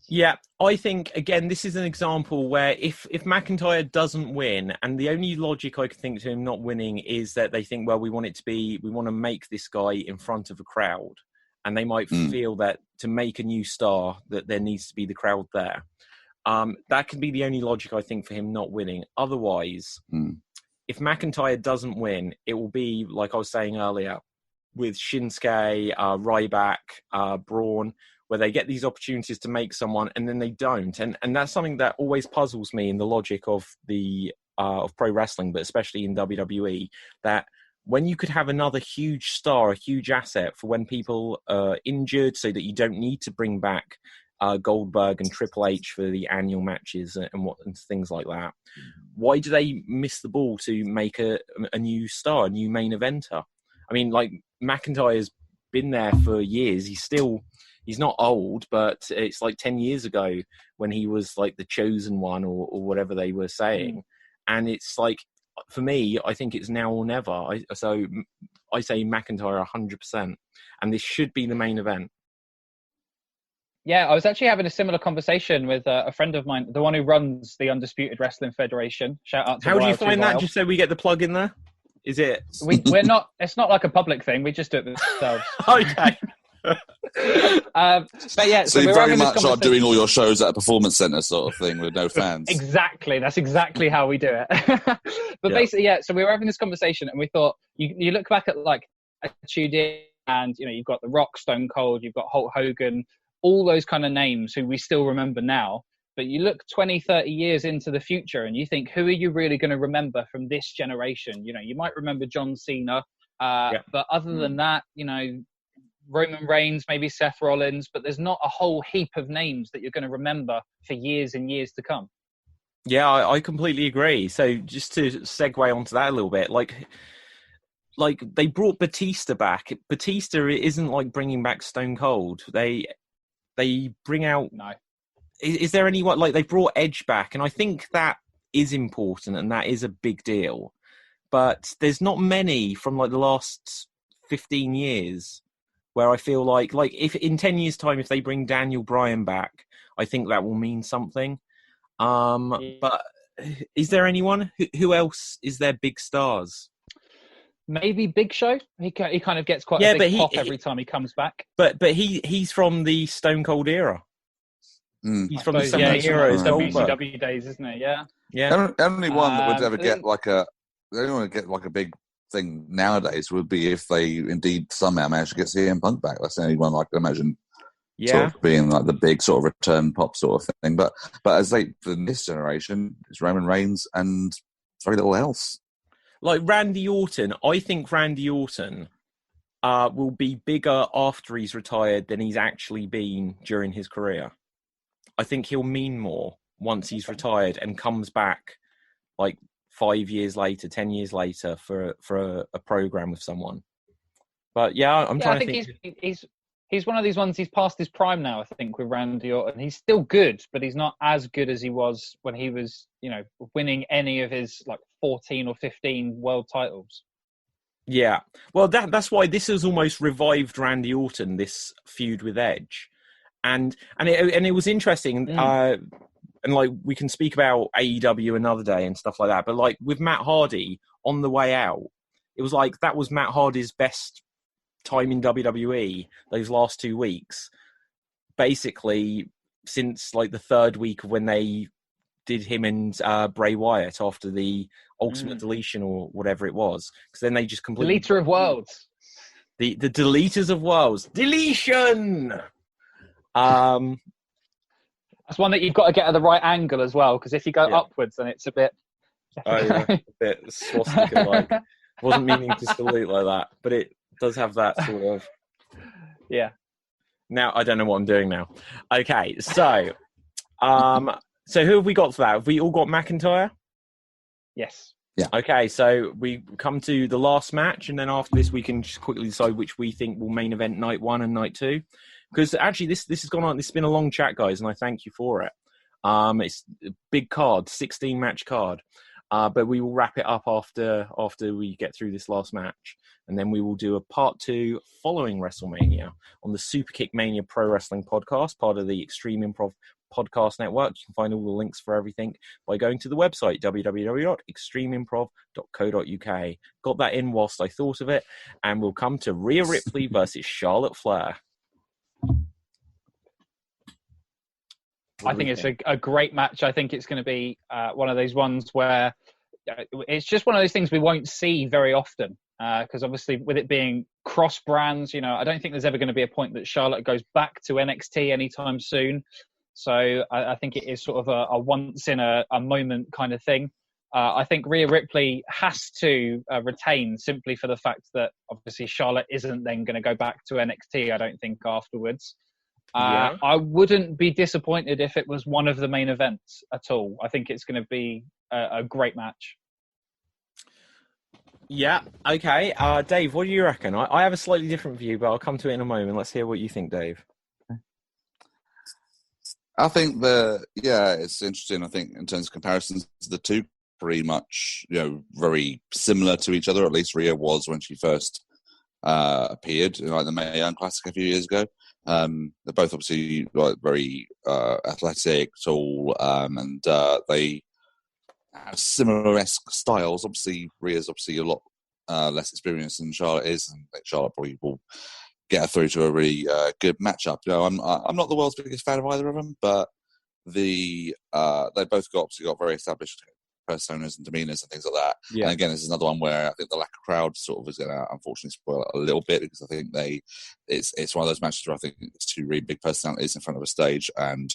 Yeah, I think, again, this is an example where if McIntyre doesn't win, and the only logic I could think to him not winning is that they think, well, we want to make this guy in front of a crowd. And they might feel that to make a new star, that there needs to be the crowd there. That could be the only logic, I think, for him not winning. Otherwise, if McIntyre doesn't win, it will be, like I was saying earlier, with Shinsuke, Ryback, Braun, where they get these opportunities to make someone and then they don't. And that's something that always puzzles me in the logic of of pro wrestling, but especially in WWE, that when you could have another huge star, a huge asset for when people are injured so that you don't need to bring back Goldberg and Triple H for the annual matches and things like that. Why do they miss the ball to make a new star, a new main eventer? I mean, like, McIntyre's been there for years. He's not old, but it's like 10 years ago when he was like the chosen one or whatever they were saying. And it's like, for me, I think it's now or never. So I say McIntyre 100%. And this should be the main event. Yeah, I was actually having a similar conversation with a friend of mine, the one who runs the Undisputed Wrestling Federation. Shout out to How do you find that? Just so we get the plug in there? Is it? We're not, it's not like a public thing. We just do it ourselves. Okay. But yeah, so you very much are doing all your shows at a performance centre sort of thing with no fans. Exactly, that's exactly how we do it. But basically, so we were having this conversation and we thought, you look back at like Attitude Era, and you know, you've got The Rock, Stone Cold, you've got Hulk Hogan, all those kind of names who we still remember now. But you look 20, 30 years into the future and you think, who are you really going to remember from this generation? You know, you might remember John Cena, but other than that, you know, Roman Reigns, maybe Seth Rollins, but there's not a whole heap of names that you're going to remember for years and years to come. Yeah, I completely agree. So just to segue onto that a little bit, like they brought Batista back. Batista isn't like bringing back Stone Cold. They bring out... No. Is there anyone... Like, they brought Edge back, and I think that is important, and that is a big deal. But there's not many from, like, the last 15 years where I feel like if in 10 years' time, if they bring Daniel Bryan back, I think that will mean something. But is there anyone? Who else is there big stars? Maybe Big Show. He kind of gets quite a big pop every time he comes back. But he's from the Stone Cold era. He's from the WCW days, isn't it? Yeah. Yeah. The only one that would ever get like a big thing nowadays would be if they indeed somehow manage to get CM Punk back. That's the only one I can imagine. Sort of being like the big sort of return pop sort of thing. But as for this generation, it's Roman Reigns and very little else. Like Randy Orton, I think Randy Orton will be bigger after he's retired than he's actually been during his career. I think he'll mean more once he's retired and comes back like 5 years later, 10 years later for a program with someone. But I'm trying to think. He's one of these ones, he's past his prime now, I think, with Randy Orton. He's still good, but he's not as good as he was when he was, winning any of his, 14 or 15 world titles. Yeah. Well, that's why this has almost revived Randy Orton, this feud with Edge. And it was interesting, and, we can speak about AEW another day and stuff like that, but, with Matt Hardy on the way out, it was that was Matt Hardy's best time in WWE those last 2 weeks, basically since the third week of when they did him and Bray Wyatt after the Ultimate Deletion or whatever it was, because then they just completely Deleter of Worlds, the Deleters of Worlds deletion. That's one that you've got to get at the right angle as well, because if you go upwards, then it's a bit a bit swastika-like. Wasn't meaning to salute like that, but it does have that sort of... Yeah. Now, I don't know what I'm doing now. Okay, so... so who have we got for that? Have we all got McIntyre? Yes. Yeah. Okay, so we come to the last match, and then after this, we can just quickly decide which we think will main event night 1 and night 2. Because actually, this has gone on. This has been a long chat, guys, and I thank you for it. It's a big card, 16-match card. But we will wrap it up after we get through this last match. And then we will do a part 2 following WrestleMania on the Superkick Mania Pro Wrestling Podcast, part of the Extreme Improv Podcast Network. You can find all the links for everything by going to the website, www.extremeimprov.co.uk. Got that in whilst I thought of it. And we'll come to Rhea Ripley versus Charlotte Flair. I think it's a great match. I think it's going to be one of those ones where it's just one of those things we won't see very often. Because obviously with it being cross brands, I don't think there's ever going to be a point that Charlotte goes back to NXT anytime soon. So I think it is sort of a once in a moment kind of thing. I think Rhea Ripley has to retain simply for the fact that obviously Charlotte isn't then going to go back to NXT, I don't think, afterwards. I wouldn't be disappointed if it was one of the main events at all. I think it's going to be a great match. Yeah, okay. Dave, what do you reckon? I have a slightly different view, but I'll come to it in a moment. Let's hear what you think, Dave. I think it's interesting. I think in terms of comparisons, the two pretty much, very similar to each other. At least Rhea was when she first appeared in the Mae Young Classic a few years ago. They're both obviously very athletic, tall, and they have similar-esque styles. Obviously, Rhea's a lot less experienced than Charlotte is, and Charlotte probably will get her through to a really good matchup. I'm not the world's biggest fan of either of them, but they both got very established personas and demeanors and things like that. Yeah. And again, this is another one where I think the lack of crowd sort of is going to unfortunately spoil it a little bit, because I think it's one of those matches where I think it's two really big personalities in front of a stage, and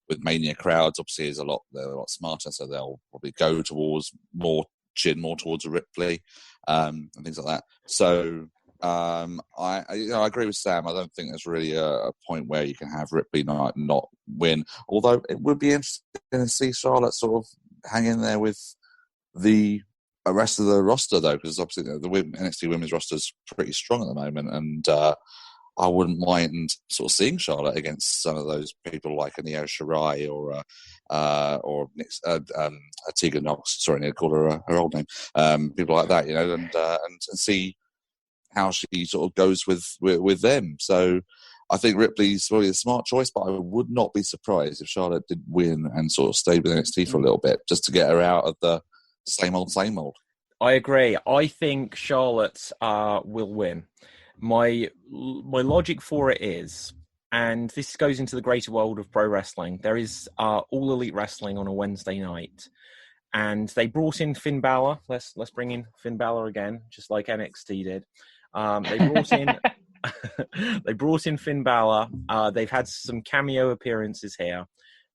with Mania crowds, obviously they're a lot smarter, so they'll probably go towards more towards Ripley and things like that. So I agree with Sam. I don't think there's really a point where you can have Ripley not win. Although it would be interesting to see Charlotte sort of hang in there with the rest of the roster, though, because obviously the NXT women's roster is pretty strong at the moment, and I wouldn't mind sort of seeing Charlotte against some of those people like Io Shirai or Tegan Knox. Sorry, I need to call her her old name. People like that, and see how she sort of goes with them. So I think Ripley's probably a smart choice, but I would not be surprised if Charlotte did win and sort of stayed with NXT for a little bit, just to get her out of the same old. I agree. I think Charlotte will win. My logic for it is, and this goes into the greater world of pro wrestling, there is All Elite Wrestling on a Wednesday night. And they brought in Finn Balor. Let's bring in Finn Balor again, just like NXT did. They brought in Finn Balor. They've had some cameo appearances here,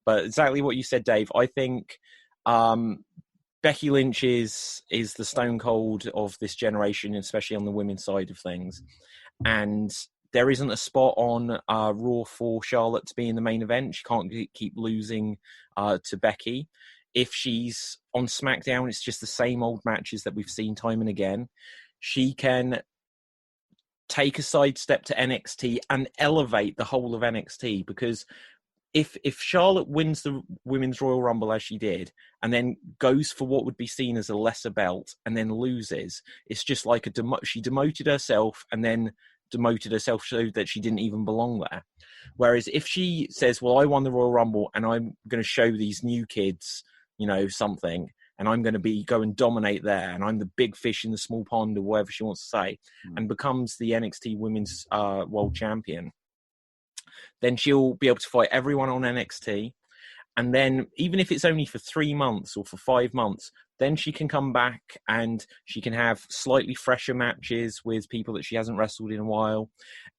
but exactly what you said, Dave. I think Becky Lynch is the Stone Cold of this generation, especially on the women's side of things. And there isn't a spot on Raw for Charlotte to be in the main event. She can't keep losing to Becky. If she's on SmackDown, it's just the same old matches that we've seen time and again. She can take a sidestep to NXT and elevate the whole of NXT, because if Charlotte wins the Women's Royal Rumble as she did and then goes for what would be seen as a lesser belt and then loses, it's just like she demoted herself and then demoted herself so that she didn't even belong there. Whereas if she says, well, I won the Royal Rumble and I'm going to show these new kids, something, and I'm going to go and dominate there, and I'm the big fish in the small pond, or whatever she wants to say, and becomes the NXT Women's World Champion, then she'll be able to fight everyone on NXT. And then even if it's only for 3 months or for 5 months, then she can come back and she can have slightly fresher matches with people that she hasn't wrestled in a while.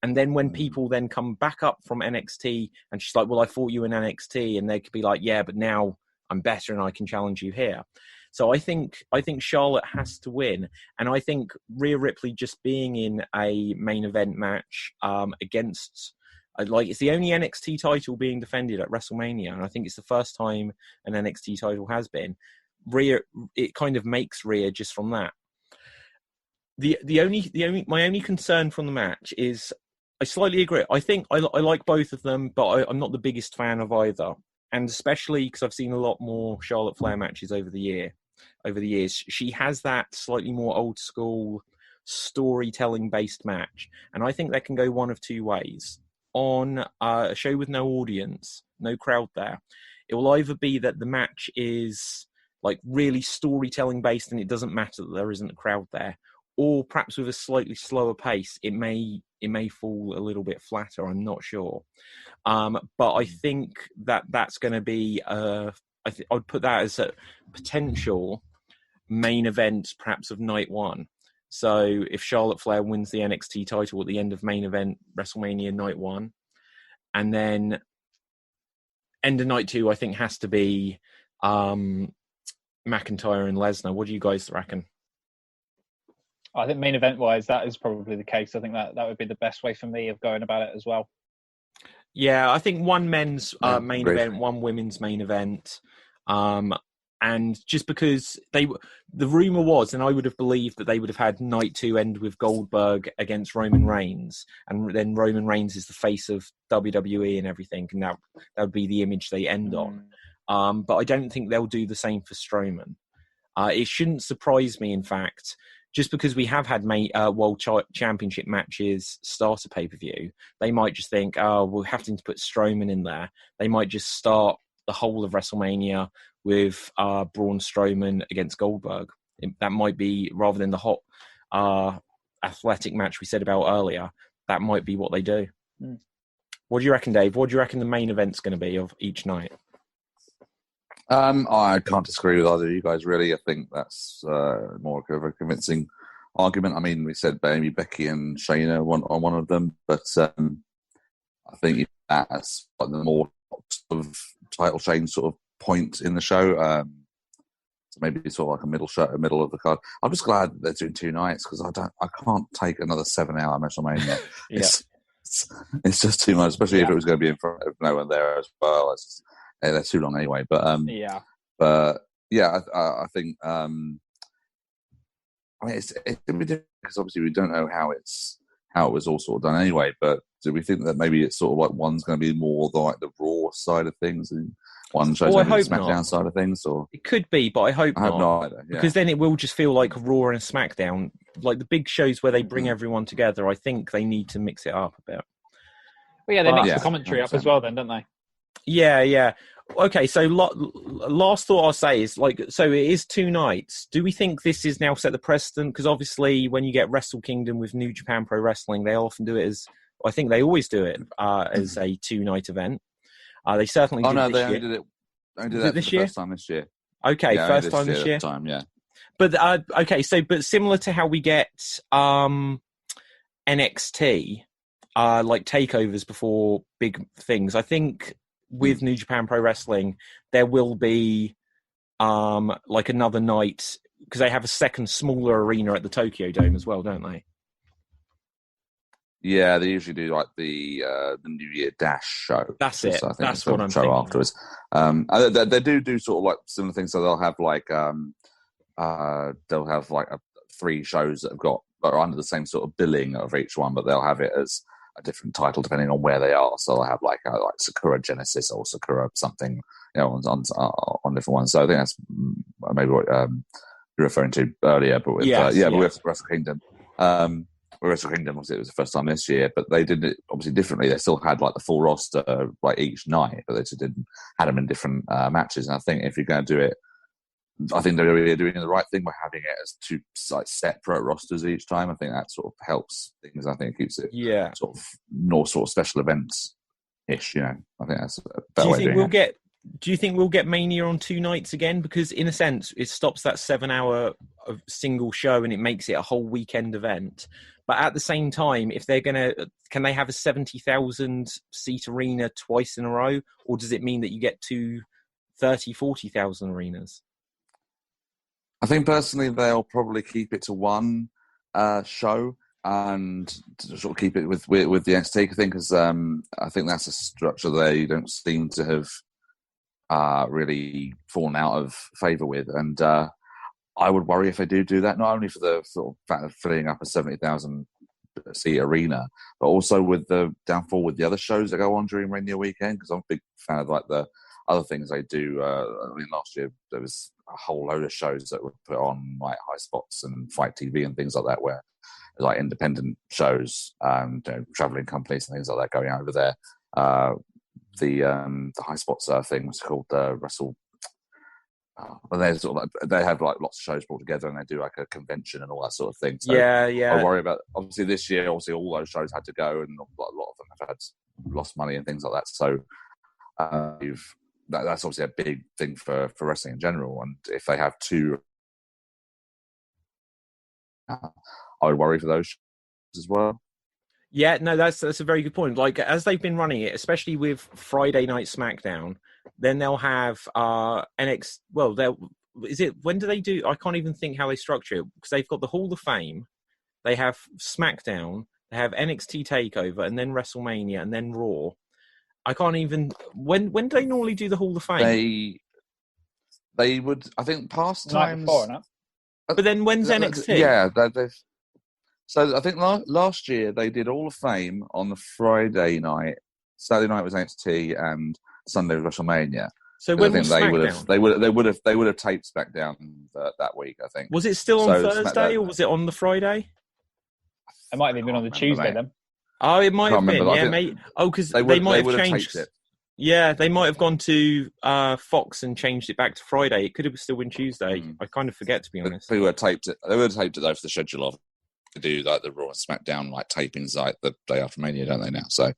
And then when people then come back up from NXT and she's like, well, I fought you in NXT, and they could be like, yeah, but now I'm better and I can challenge you here. So I think Charlotte has to win. And I think Rhea Ripley just being in a main event match against... it's the only NXT title being defended at WrestleMania, and I think it's the first time an NXT title has been. Rhea, it kind of makes Rhea just from that. My only concern from the match is, I slightly agree. I think I like both of them, but I'm not the biggest fan of either, and especially because I've seen a lot more Charlotte Flair matches over the years. She has that slightly more old school storytelling based match, and I think that can go one of two ways. On a show with no audience, no crowd there, it will either be that the match is like really storytelling based and it doesn't matter that there isn't a crowd there, or perhaps with a slightly slower pace, it may fall a little bit flatter. I'm not sure, but I think that's going to be I'd put that as a potential main event, perhaps of night one. So if Charlotte Flair wins the NXT title at the end of main event WrestleMania night one, and then end of night two, I think has to be McIntyre and Lesnar. What do you guys reckon? I think main event wise, that is probably the case. I think that would be the best way for me of going about it as well. Yeah, I think one men's main event, one women's main event. And just because the rumor was, and I would have believed that they would have had night two end with Goldberg against Roman Reigns, and then Roman Reigns is the face of WWE and everything, and that would be the image they end on. But I don't think they'll do the same for Strowman. It shouldn't surprise me, in fact, just because we have had World Championship matches start a pay-per-view. They might just think, oh, we're having to put Strowman in there. They might just start the whole of WrestleMania with Braun Strowman against Goldberg. That might be, rather than the hot athletic match we said about earlier, that might be what they do. What do you reckon, Dave? What do you reckon the main event's going to be of each night? I can't disagree with either of you guys, really. I think that's more of a convincing argument. I mean, we said maybe Becky and Shayna on one of them, but I think that's like the more sort of title change sort of point in the show. So maybe sort of like a middle of the card. I'm just glad they're doing 2 nights, because I can't take another 7-hour WrestleMania. It's just too much, especially if it was going to be in front of no one there as well. They're too long anyway. But I think I mean it's going to be different, because obviously we don't know how it was all sort of done anyway. But do we think that maybe it's sort of like one's going to be more like the Raw side of things, and one shows the SmackDown side of things? Or it could be, but I hope not. not either, because then it will just feel like Raw and SmackDown like the big shows where they bring everyone together, I think they need to mix it up a bit. Well, yeah, they mix the commentary up as well, then, don't they? Yeah. Okay, so last thought I'll say is, like, so it is 2 nights. Do we think this is now set the precedent? Because obviously when you get Wrestle Kingdom with New Japan Pro Wrestling, they often do it as, I think they always do it as a 2-night event. They certainly did this year. Only did it. Only did that this for the year? First time this year. Okay, first time this year. Yeah. But okay, so but similar to how we get NXT, like takeovers before big things, I think with New Japan Pro Wrestling there will be like another night, because they have a second smaller arena at the Tokyo Dome as well, don't they? Yeah, they usually do like the New Year Dash show. That's it. I think that's what I'm show thinking. Afterwards. They do sort of like similar things. So they'll have like 3 shows that are under the same sort of billing of each one, but they'll have it as a different title depending on where they are. So they'll have like Sakura Genesis or Sakura something, on different ones. So I think that's maybe what you're referring to earlier. But with with Wrestle Kingdom. Wrestle Kingdom, obviously, it was the first time this year, but they did it obviously differently. They still had like the full roster like each night, but they just had them in different matches. And I think if you're going to do it, I think they're really doing the right thing by having it as 2 like separate rosters each time. I think that sort of helps things. I think it keeps it sort of more sort of special events ish. I think that's a better way of doing it. Do you think we'll get Mania on 2 nights again? Because in a sense, it stops that 7-hour single show and it makes it a whole weekend event. But at the same time, if they're can they have a 70,000 seat arena twice in a row? Or does it mean that you get 2 30,000, 40,000 arenas? I think personally they'll probably keep it to 1 show and to sort of keep it with the NXT thing, because I think that's a structure they don't seem to have really fallen out of favour with, and I would worry if they do that, not only for the sort of fact of filling up a 70,000 seat arena, but also with the downfall with the other shows that go on during Mania weekend, because I'm a big fan of like the other things they do. Last year there was a whole load of shows that were put on like High Spots and Fight TV and things like that, where like independent shows, travelling companies and things like that going over there. The High Spots thing was called Wrestle. They have like lots of shows brought together, and they do like a convention and all that sort of thing. So yeah. I worry about, obviously this year, all those shows had to go, and a lot of them have had lost money and things like that. So that's obviously a big thing for wrestling in general. And if they have 2, I would worry for those shows as well. Yeah, no, that's a very good point. Like, as they've been running it, especially with Friday Night SmackDown, then they'll have NXT. Well, when do they do? I can't even think how they structure it, because they've got the Hall of Fame, they have SmackDown, they have NXT Takeover, and then WrestleMania, and then Raw. I can't even. When do they normally do the Hall of Fame? They would. I think past times. But then when's NXT? Yeah, they've. So I think last year they did Hall of Fame on the Friday night. Saturday night was NXT, and Sunday was WrestleMania. So when was SmackDown? They would have taped SmackDown that week, I think. Was it still on Thursday or was it on the Friday? It might have been on the Tuesday then. Oh, it might have been. Yeah, mate. Oh, because they might have changed it. Yeah, they might have gone to Fox and changed it back to Friday. It could have still been Tuesday. I kind of forget, to be honest. They would have taped it. They would have taped it though for the schedule of to do like the Raw and SmackDown like tapings like the day after Mania, don't they now? So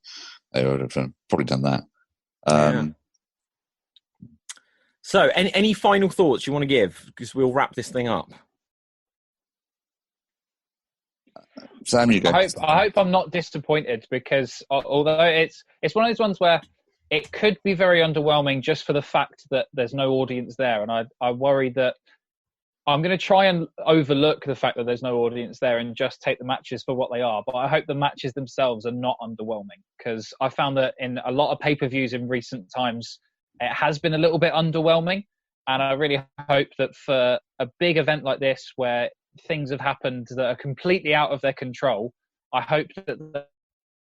they would have probably done that. So, any final thoughts you want to give? Because we'll wrap this thing up. Sam, you go. I hope I'm not disappointed, because although it's one of those ones where it could be very underwhelming just for the fact that there's no audience there, and I worry that I'm going to try and overlook the fact that there's no audience there and just take the matches for what they are. But I hope the matches themselves are not underwhelming, because I found that in a lot of pay-per-views in recent times, it has been a little bit underwhelming. And I really hope that for a big event like this, where things have happened that are completely out of their control, I hope that they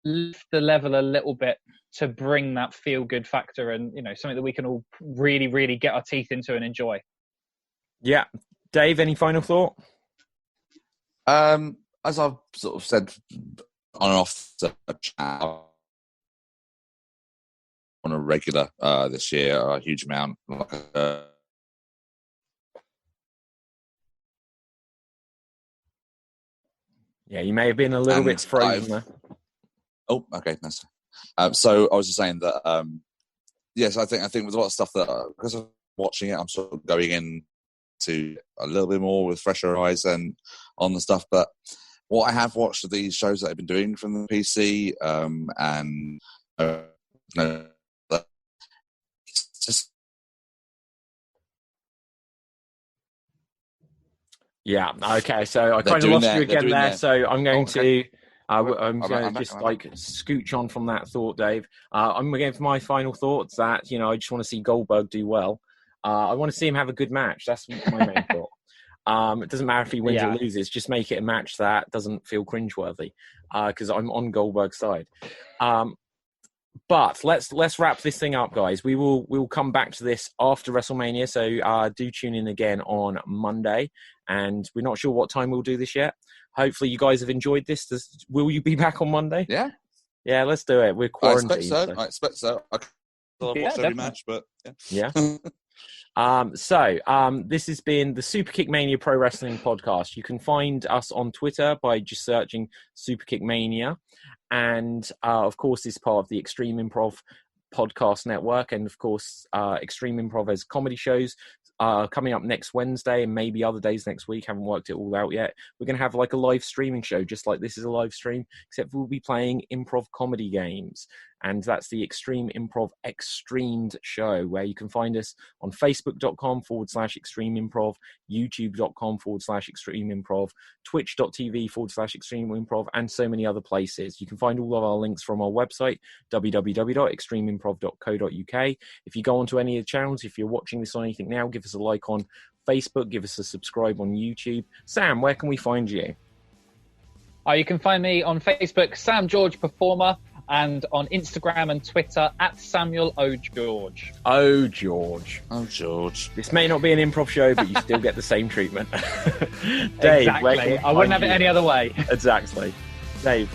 lift the level a little bit to bring that feel-good factor and, something that we can all really, really get our teeth into and enjoy. Yeah. Dave, any final thought? As I've sort of said on and off the chat, on a regular this year, a huge amount. Yeah, you may have been a little bit frozen there. Oh, okay, nice. So I was just saying that, yes, I think with a lot of stuff that, because I'm watching it, I'm sort of going in to a little bit more with fresher eyes and on the stuff. But what I have watched of these shows that I've been doing from the PC, and it's just. Yeah. Okay. So I kind of lost you again there. So I'm going to. I'm going to just scooch on from that thought, Dave. I'm going for my final thoughts that, I just want to see Goldberg do well. I want to see him have a good match. That's my main thought. It doesn't matter if he wins or loses. Just make it a match that doesn't feel cringeworthy, because I'm on Goldberg's side. But let's wrap this thing up, guys. We'll come back to this after WrestleMania, so do tune in again on Monday. And we're not sure what time we'll do this yet. Hopefully, you guys have enjoyed this. Will you be back on Monday? Yeah. Yeah, let's do it. We're quarantined. I expect so. I've watched every match, but yeah. This has been the Superkick Mania Pro Wrestling Podcast. You can find us on Twitter by just searching Superkick Mania. And, of course, this is part of the Extreme Improv Podcast Network. And, of course, Extreme Improv has comedy shows coming up next Wednesday and maybe other days next week. Haven't worked it all out yet. We're going to have like a live streaming show, just like this is a live stream, except we'll be playing improv comedy games. And that's the Extreme Improv Extremed show, where you can find us on facebook.com/Extreme Improv, youtube.com/Extreme Improv, twitch.tv/Extreme Improv, and so many other places. You can find all of our links from our website, www.extremeimprov.co.uk. If you go onto any of the channels, if you're watching this on anything now, give us a like on Facebook, give us a subscribe on YouTube. Sam, where can we find you? You can find me on Facebook, Sam George Performer, and on Instagram and Twitter @Samuel O. George. Oh, George. Oh, George. This may not be an improv show, but you still get the same treatment. Dave, exactly. I wouldn't have it any other way. Exactly. Dave.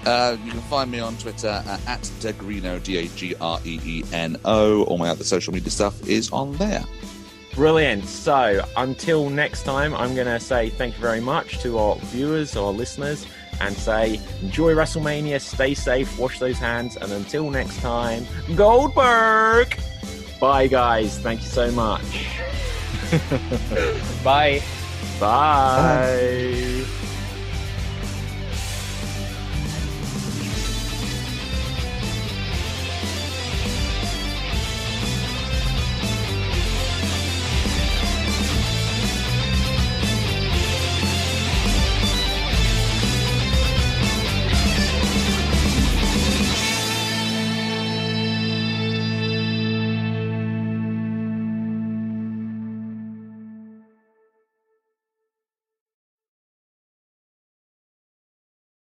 You can find me on Twitter @Degreno, DAGREENO. All my other social media stuff is on there. Brilliant. So until next time, I'm going to say thank you very much to our viewers, our listeners, and say enjoy WrestleMania, stay safe, wash those hands, and until next time, Goldberg! Bye, guys. Thank you so much. Bye. Bye.